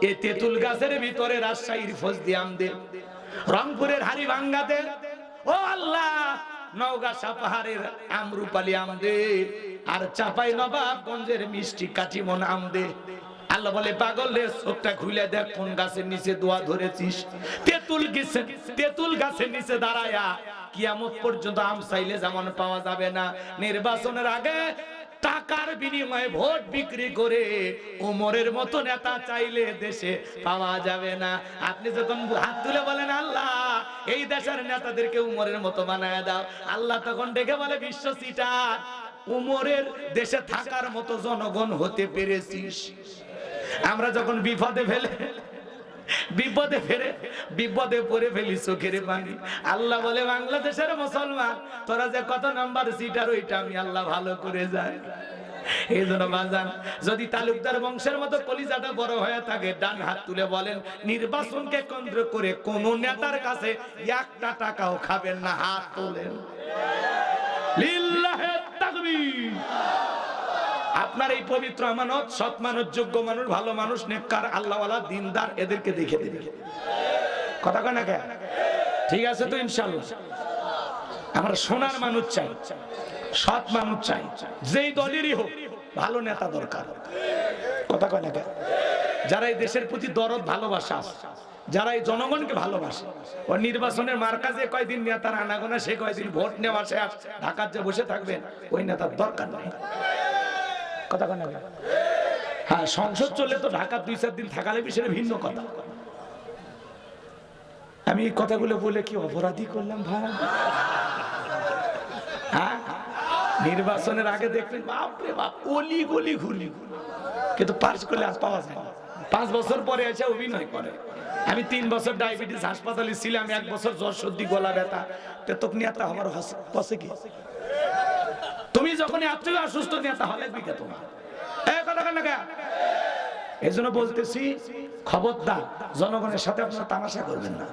এই তেঁতুল গাছের ভিতরে রাজশাহীর ফজলি আমদে, রংপুরের হাড়িভাঙ্গা দে, ও আল্লাহ নওগাঁ সাপাহারের আমরুপালি আমদে, আর চাপাই নবাবগঞ্জের মিষ্টি কাটিমন আমদে। আল্লাহ বলে, পাগল রে, চোখটা খুলে দেখ কোন গাছের নিচে দোয়া ধরেছিস। তেঁতুল গাছের নিচে দাঁড়ায়া কিয়ামত পর্যন্ত আম চাইলে যেমন পাওয়া যাবে না, নির্বাচনের আগে টাকার বিনিময়ে ভোট বিক্রি করে ওমরের মতো নেতা চাইলে দেশে পাওয়া যাবে না। আপনি যখন হাত তুলে বলেন, আল্লাহ এই দেশের নেতাদেরকে উমরের মতো বানায় দাও, আল্লাহ তখন ডেকে বলে, বিশ্ব সিটার, উমরের দেশে থাকার মতো জনগণ হতে পেরেছিস। আমরা যখন বিপদে পড়ে ফেলি চোখের পানি, আল্লাহ বলে, বাংলাদেশের মুসলমান তোরা যে কত নাম্বার সিটার, ওইটা আমি আল্লাহ ভালো করে যায়। এই জন্য বাজান, যদি তালুকদার বংশের মতো কলিজাটা বড় হয়ে থাকে, ডান হাত তুলে বলেন, নির্বাচনকে কেন্দ্র করে কোন নেতার কাছে একটা টাকাও খাবেন না। হাত তোলেন, লিল্লাহে তাকবীর। আপনার এই পবিত্র আমানত, সৎ মানুষ, যোগ্য মানুষ, ভালো মানুষ, নেককার, আল্লাহওয়ালা, দিনদার, এদেরকে দেখে দেবে। কথা কয় না কে? ঠিক আছে তো ইনশাআল্লাহ। আমরা সোনার মানুষ চাই, সৎ মানুষ চাই, যেই দলেরই হোক, ভালো নেতা দরকার। কথা কয় না কে? যারা এই দেশের প্রতি দরদ, ভালোবাসা, যারা এই জনগণকে ভালোবাসে, ও নির্বাচনের মার্কাজে কয়দিন নেতার আনাগোনা, সে কয়দিন ভোট নেওয়া শেষ, ঢাকার যে বসে থাকবেন, ওই নেতার দরকার নেই। কথা কয় না কে? হ্যাঁ, সংসদ চললে তো ঢাকা 2-4 দিন থাকালে সেটা ভিন্ন কথা। আমি এই কথাগুলো বলে কি অপরাধী করলাম ভাই? হ্যাঁ, নির্বাচনের আগে দেখবেন বাপরে বাপ, অলি গলি ঘুরি, কিন্তু পাস করলে আর পাওয়া যায় না। 5 বছর পরে এসে অভিনয় করে। আমি 3 বছর ডায়াবেটিস হাসপাতালে ছিলাম, 1 বছর জ্বর, সর্দি, গলা ব্যথা, তোকে নেতা আমার হসে কি? তুমি যখন এত অসুস্থ নেতা হলে বিকে তোমার এই জন্য বলতেছি, খবরদার জনগণের সাথে আপনারা তামাশা করবেন না।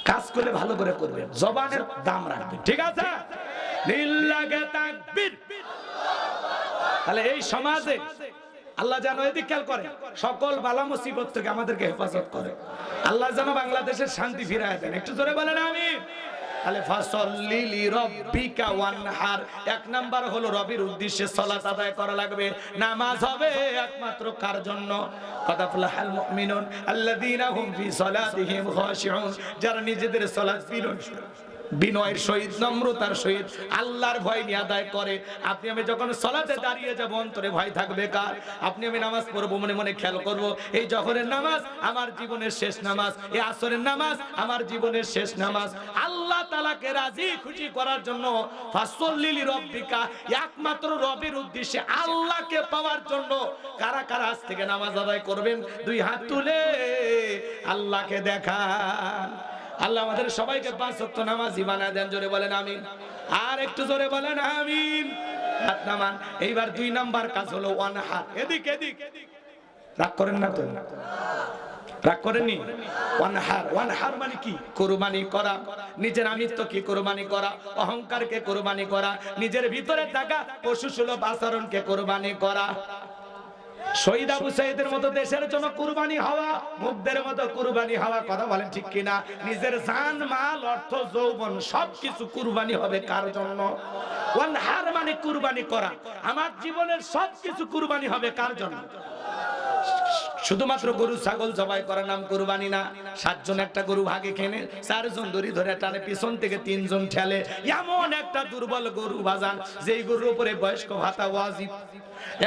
কাজ করলে ভালো করে করবেন, জবানের দাম রাখবেন, ঠিক আছে? লিল্লাহি তাকবীর। তাহলে এই সমাজে আল্লাহ যেন এদিক খেয়াল করে, সকল বালা মুসিবত থেকে আমাদেরকে হেফাজত করে। আল্লাহ যেন বাংলাদেশের শান্তি ফিরায় দেন। একটু জোরে বলেন আমিন। তাহলে ফাসাল্লি লিরাব্বিকা ওয়ানহার, 1 নাম্বার হলো রবির উদ্দেশ্যে সালাত আদায় করা লাগবে। নামাজ হবে একমাত্র কার জন্য? قد أفلح المؤمنون الذين هم في صلاتهم خاشعون, যারা নিজেদের সালাত বিনয়ের সহিত, নম্রতার সহিত, আল্লাহর ভয় নিয়ে আদায় করে। আপনি আমি যখন সালাতে দাঁড়িয়ে যাব, অন্তরে ভয় থাকবে কার? আপনি আমি নামাজ পড়বো, মনে মনে খেয়াল করব, এই জোহরের নামাজ আমার জীবনের শেষ নামাজ, এই আসরের নামাজ আমার জীবনের শেষ নামাজ। আল্লাহ তাআলাকে রাজি খুশি করার জন্য ফাসাল্লি লিরাব্বিকা, একমাত্র রবের উদ্দেশ্যে, আল্লাহকে পাওয়ার জন্য কারা কারা আজ থেকে নামাজ আদায় করবেন? 2 হাত তুলে আল্লাহকে দেখান। আল্লাহ আমাদের সবাইকে 5 ওয়াক্ত নামাজি বানায় দেন। জোরে বলেন আমিন। আর একটু জোরে বলেন আমিন। হাত নামান। এইবার 2 নাম্বার কাজ হলো ওয়ানহার। এদিক রাগ করেন না তো? রাগ করেননি? ওয়ানহার মানে কি? কুরবানি করা। নিজের আমিত্বকে কুরবানি করা, অহংকারকে কুরবানি করা, নিজের ভিতরে থাকা পশুসুলভ আচরণকে কুরবানি করা। শহীদ আবু সাঈদের মতো দেশের জন্য কুরবানি হওয়া, মুগ্ধের মতো কুরবানি হওয়া। কথা বলেন ঠিক কিনা? নিজের জান, মাল, অর্থ, যৌবন সবকিছু কুরবানি হবে কার জন্য? ওয়ানহার মানে কুরবানি করা। আমার জীবনের সবকিছু কুরবানি হবে কার জন্য? শুধুমাত্র গরু ছাগল জবাই করার নাম কুরবানি না। 7 জন একটা গরু ভাগে খেনে 4 জন দড়ি ধরে টানে, পিছন থেকে 3 জন ঠেলে। এমন একটা দুর্বল গরু বাজান, যেই গরুর উপরে বয়স্ক ভাতা ওয়াজিব।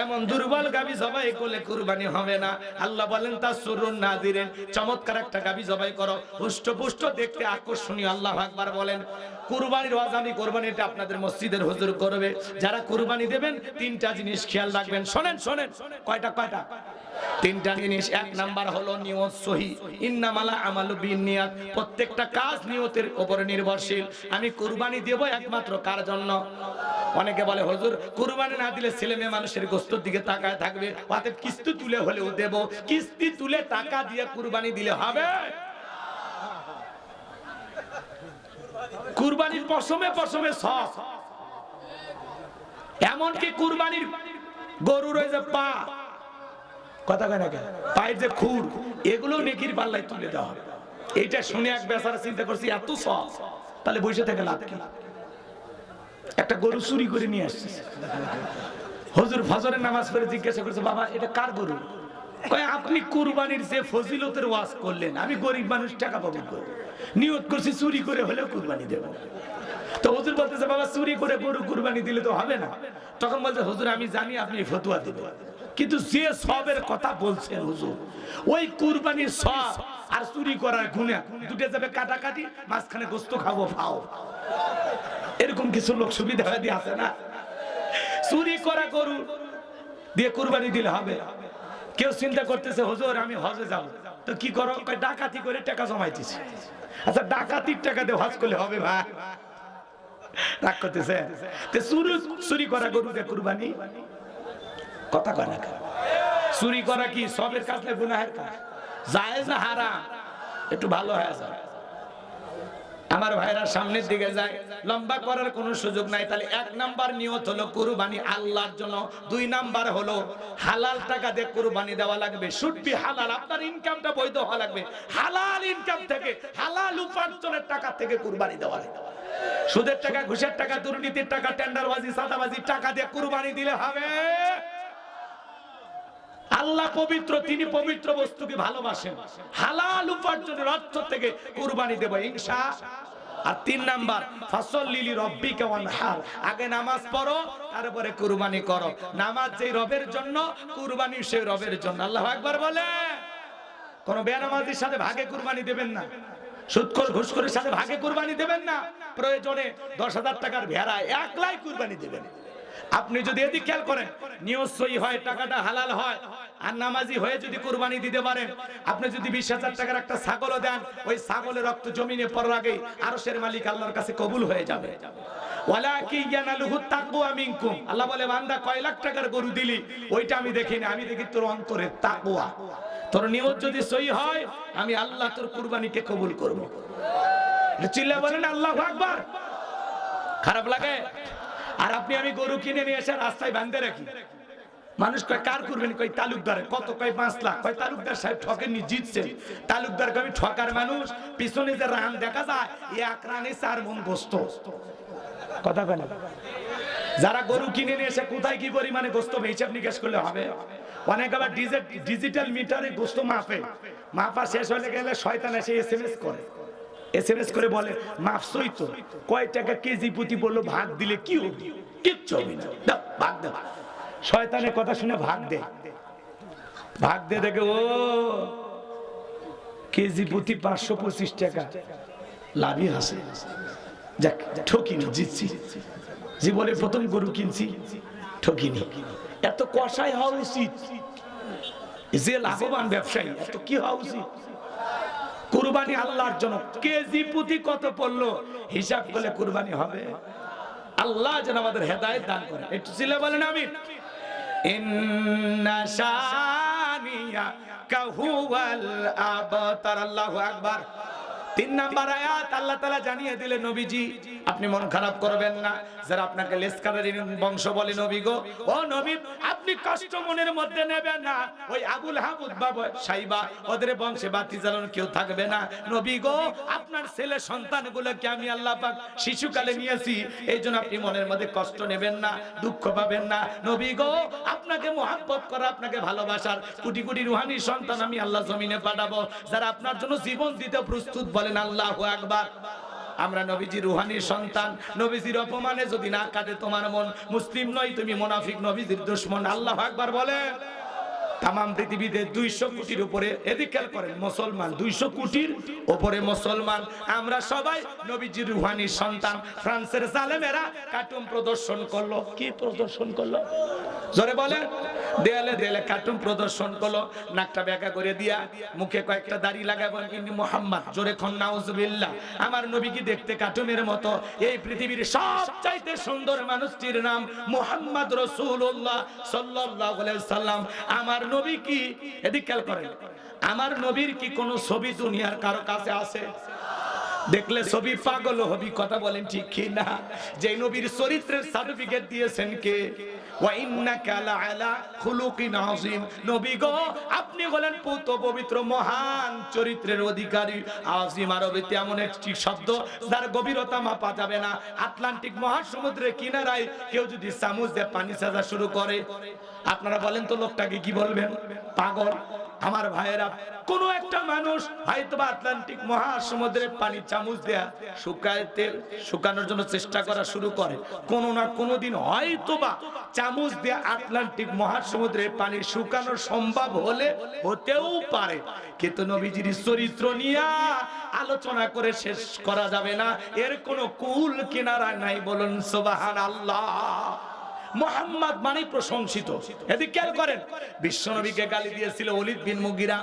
এমন দুর্বল গাবি জবাই করলে কুরবানি হবে না। আল্লাহ বলেন তাসরুন নাদিরেন, চমৎকার একটা গাবি জবাই করো, হুষ্টপুষ্ট, দেখতে আকর্ষণীয়। আল্লাহু আকবার বলেন। কুরবানির ওয়াজানি, কুরবানিটা আপনাদের মসজিদের হুজুর করবে। যারা কুরবানি দেবেন 3টা জিনিস খেয়াল রাখবেন। শোনেন। কয়টা? তিনটা জিনিস। এক নাম্বার হলো নিয়ত সহি, ইন্নামাল আমালু বিন্নিয়াত, প্রত্যেকটা কাজ নিয়তের উপরে নির্ভরশীল। আমি কুরবানি দেব একমাত্র কার জন্য? অনেকে বলে হুজুর কুরবানি না দিলে ছেলে মেয়ে মানুষের গোশতের দিকে তাকায় থাকবে, অতএব কিস্তি তুলে হলেও দেব। কিস্তি তুলে টাকা দিয়ে কুরবানি দিলে হবে? কুরবানির পশমে পশমে সব, এমনকি কুরবানির গরুর ওই যে পা, কথা কয় না কেন, পায়ের যে খুর, এগুলো নেকির পাল্লায় তুলে দেওয়া হবে। এইটা শুনে এক বেচারা চিন্তা করছি এত সব, তাহলে বসে থেকে লাভ কি? একটা গরু চুরি করে নিয়ে আসছে, হুজুর ফজরের নামাজ পড়ে জিজ্ঞাসা করছে, বাবা এটা কার গরু? কয় আপনি কুরবানির যে ফজিলতের ওয়াজ করলেন, আমি গরিব মানুষ টাকা পাবো কই? নিয়ত করছি চুরি করে হলেও কুরবানি দেব। তো হুজুর বলতেছে, বাবা চুরি করে গরু কুরবানি দিলে তো হবে না। তখন বলছে, হুজুর আমি জানি আপনি ফতোয়া দিবেন, কিন্তু যে সবের কথা বলছেন হুজুর, ওই কুরবানির সব আর চুরি করার গুনাহ দুটো যাবে কাটাকাটি, মাঝখানে গোশত খাবো ফাও। এরকম কিছু লোক সুবিধা দিয়ে আছে না? চুরি করা গরু দিয়ে কুরবানি দিলে হবে। কেউ চিন্তা করতেছে, হুজুর আমি হজে যাব, তো কি করো? ডাকাতি করে টাকা জমাইতেছি। আচ্ছা ডাকাতির টাকা দিয়ে হজ করলে হবে ভাই? রাগ করতেছে? চুরি করা গরু দিয়ে কুরবানি, কথা কয় না? চুরি করা কি সবের কাজ না গুনাহের কাজ? জায়েজ না হারাম? একটু ভালো হয়ে যায়। আমার ভাইরা সামনের দিকে যায়, লম্বা করার কোনো সুযোগ নাই। তাহলে এক নাম্বার নিয়ত হলো কুরবানি আল্লাহর জন্য। দুই নাম্বার হলো হালাল টাকা দিয়ে কুরবানি দেওয়া লাগবে। শুড বি হালাল, আপনার ইনকামটা বৈধ হওয়া লাগবে। হালাল ইনকাম থেকে, হালাল উপার্জনের টাকা থেকে কুরবানি দেওয়া লাগবে। সুদের টাকা, ঘুষের টাকা, দুর্নীতির টাকা, টেন্ডারবাজি, সাদাবাজির টাকা দিয়ে কুরবানি দিলে হবে? আল্লাহ পবিত্র, তিনি পবিত্র বস্তুকে ভালোবাসেন। হালাল উপার্জনের অর্থ থেকে কুরবানি দেব ইনশাআল্লাহ। আর তিন নাম্বার, ফাসল্লি লিরাব্বিকা ওয়ানহার, আগে নামাজ পড়ো তারপরে কুরবানি করো। নামাজ যেই রবের জন্য, কুরবানি সেই রবের জন্য। আল্লাহু আকবার বলে। কোন বেনামাজির সাথে ভাগে কুরবানি দেবেন না, সুদখোর ঘুষখোরের সাথে ভাগে কুরবানি দেবেন না। প্রয়োজনে 10,000 টাকার ভেড়া একলাই কুরবানি দেবেন। আপনি যদি এদিক খেয়াল করেন, নিয়ত সহি হয়, টাকাটা হালাল হয়, আর নামাজি হয়ে যদি কুরবানি দিতে পারেন, আপনি যদি 20,000 টাকার একটা ছাগলও দেন, ওই ছাগলের রক্ত জমিনে পড়ার আগেই আরশের মালিক আল্লাহর কাছে কবুল হয়ে যাবে। ওয়ালাকি ইয়ানালুহু তাকওয়া মিনকুম, আল্লাহ বলে বান্দা কয় লাখ টাকার গরু দিলি, ওইটা আমি দেখি না, আমি দেখি তোর অন্তরের তাকওয়া। তোর নিয়ত যদি সহি হয়, আমি আল্লাহ তোর কুরবানিকে কবুল করব। চিল্লা বলেন আল্লাহু আকবার। খারাপ লাগে? আর আপনি আমি গরু কিনে নিয়ে এসে রাস্তায় বাঁধতে রাখি, মানুষ কয় কার কুরবানি? কয় তালুকদারের। কত? কয় 5 লাখ। কয় তালুকদার সাহেব ঠকেননি, জিতছেন। তালুকদার কয় ঠকার মানুষ, পিছনে যে রান দেখা যায়, এক রানে 4 মণ গোশত। কথা কয় না? যারা গরু কিনে নিয়ে এসে কোথায় কি পরিমাণে গোশত হিসাব নিকাশ করলে হবে। অনেক আবার ডিজিটাল মিটারে গোশত মাপা শেষ হয়ে গেলে শয়তান এসে এসএমএস করে, এসএমএস করে বলে মাপছই তো, কয় টাকা কেজি প্রতি বললো, ভাগ দিলে কি হবে? কিচ্ছু হবে না, দাও ভাগ দাও। শয়তানের কথা শুনে ভাগ দে, ভাগ দে, দেখে ও কেজি প্রতি 525 টাকা লাভই আছে। যাক ঠকিনি, জিতছি। জীবনে প্রথম গরু কিনছি, ঠকিনি। এত কষাই হওয়া উচিত, যে লাভবান ব্যবসায়ী, এত কি হওয়া উচিত? কুরবানি আল্লাহর জন্য। কেজি প্রতি কত পড়লো হিসাব করলে কুরবানি হবে। আল্লাহ যেন আমাদের হেদায়েত দান করে। একটু চিল্লা বলেন আমিন। ইন্না শানিয়াকা হুয়াল আবতার। আল্লাহু আকবার। 3 নাম্বার আয়াত আল্লাহ তাআলা জানিয়ে দিলেন, নবীজি আপনি মন খারাপ করবেন না। যারা আপনাকে লেসকারের বংশ বলে, নবী গো, ও নবী আপনি কষ্ট মনের মধ্যে নেবেন না। ওই আবুল হাবুদ বাবা সাইবা, ওদের বংশে বাতি জ্বালানো কেউ থাকবে না। নবী গো, আপনার ছেলে সন্তানগুলোকে আমি আল্লাহ পাক শিশুকালে নিয়েছি, এইজন্য আপনি মনের মধ্যে কষ্ট নেবেন না, দুঃখ পাবেন না। নবী গো, আপনাকে মহব্বত করা, আপনাকে ভালোবাসার কোটি কোটি রুহানি সন্তান আমি আল্লাহ জমিনে পাঠাবো, যারা আপনার জন্য জীবন দিতে প্রস্তুত। বলেন আল্লাহু আকবার। আমরা নবীজির রুহানির সন্তান। নবীজির অপমানে যদি না কাটে তোমার মন, মুসলিম নয় তুমি মুনাফিক, নবীজির দুশমন। আল্লাহু আকবার বলে। তামাম পৃথিবীতে 200 কোটির উপরে, এদিকে খেয়াল করেন, মুসলমান 200 কোটির উপরে মুসলমান। আমরা সবাই নবীজির রুহানি সন্তান। ফ্রান্সের জালেমেরা কার্টুন প্রদর্শন করলো। কি প্রদর্শন করলো? জোরে বলেন। দেয়ালে দেয়ালে কার্টুন প্রদর্শন করলো, নাকটা বেঁকা করে দিয়া, মুখে কয়েকটা দাড়ি লাগায় বলেন ইনি মুহাম্মদ। জোরে খন নাউজুবিল্লাহ। আমার নবী কি দেখতে কার্টুনের মতো? এই পৃথিবীর সবচাইতে সুন্দর মানুষটির নাম মুহাম্মদ রাসূলুল্লাহ সাল্লাল্লাহু আলাইহি সাল্লাম। আমার নবী কি, এদিকে খেয়াল করেন, আমার নবীর কি কোনো ছবি দুনিয়ার কারো কাছে আছে? দেখলে ছবি পাগল হবি। কথা বলেন ঠিক কি না? যে নবীর চরিত্রের সার্টিফিকেট দিয়েছেন কে? ওয়া ইন্নাকা লাআলা খুলুকিন আযীম। নবী গো, আপনি হলেন পুত পবিত্র মহান চরিত্রের অধিকারী। আযীম আরবিতে এমন একটি শব্দ যার গভীরতা মাপা যাবে না। আটলান্টিক মহাসমুদ্রের কিনারায় কেউ যদি চামচ দিয়ে পানি সাজা শুরু করে, আপনারা বলেন তো লোকটাকে কি বলবেন? পাগল। আমার ভাইয়েরা, কোন একটা মানুষ হয়তোবা আটলান্টিক মহাসমুদ্রের পানি চামচ দেয়া শুকানোর জন্য চেষ্টা করা শুরু করে, কোন না কোনদিন হয়তোবা চামচ দিয়ে আটলান্টিক মহাসমুদ্রের পানি শুকানো সম্ভব হতেও পারে। কিন্তু নবীজির চরিত্র নিয়ে আলোচনা করে শেষ করা যাবে না। এর কোনো কুল কিনারা নাই। বলুন সুবহানাল্লাহ। মুহাম্মদ মানে প্রশংসিত। এদিকে খেয়াল করেন, বিশ্ব নবীকে গালি দিয়েছিল ওলীদ বিন মুগীরা।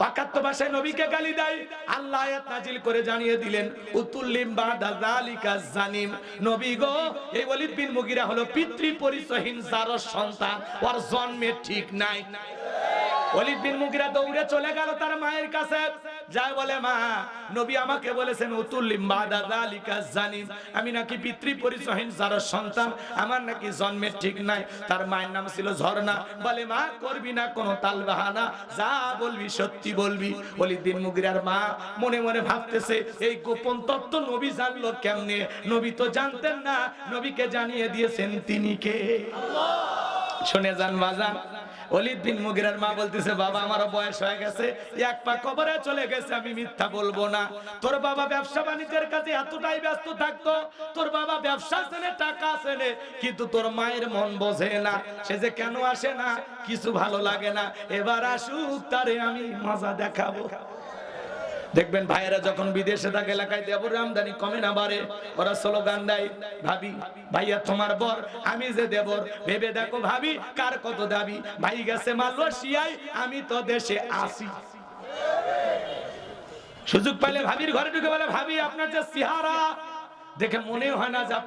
অকাট্য ভাষায় নবীকে গালি দেয়। আল্লাহ আয়াত নাজিল করে জানিয়ে দিলেন উতুল্লিম বাদা যালিকা জানিম। নবী গো, এই ওলীদ বিন মুগীরা হলো পিতৃ পরিচয়হীন জারজ সন্তান, ওর জন্মে ঠিক নাই। ওলীদ বিন মুগীরা দৌড়ে চলে গেল তার মায়ের কাছে, যায় বলে মা, নবী আমাকে বলেছেন উতুল্লিম বাদা যালিকা জানিম, আমি নাকি পিতৃ পরিচয়হীন জারজ সন্তান, আমার নাকি জন্মের ঠিক নাই। তার মায়ের নাম ছিল ঝর্ণা। বলে মা, করবি না কোনো তালবাহানা, যা বলবি সত্যি বলবি। ওলীদ বিন মুগীরার মা মনে মনে ভাবতেছে এই গোপন তত্ত্ব নবী জানলো কেমনে? নবী তো জানতেন না, নবীকে জানিয়ে দিয়েছেন তিনি কে? শুনে যান বাজান। ওলীদ বিন মুগীরার মা বলতেছে, বাবা আমারও বয়স হয়ে গেছে, এক পা কবরে চলে গেছে, আমি মিথ্যা বলবো না। তোর বাবা ব্যবসা বাণিজ্যের কাছে এতটাই ব্যস্ত থাকতো, তোর বাবা ব্যবসা চেনে, টাকা চেনে, কিন্তু তোর মায়ের মন বোঝে না। সে যে কেন আসে না, কিছু ভালো লাগে না, এবার আসুক, তারে আমি মজা দেখাবো। দেখবেন ভাইয়েরা যখন বিদেশে থাকে, এলাকায় দেবর আমদানি কমে না বাড়ে, ওরা স্লোগান দেয়, ভাবি ভাইয়া তোমার বর, আমি যে দেবর, ভেবে দেখো ভাবি কার কত দাবি। ভাই গেছে মালয়েশিয়ায়, আমি তো দেশে আসি। সুযোগ পাইলে ভাবির ঘরে ঢুকে বলে, ভাবি আপনার যে চেহারা দেখে মনে হয় না যে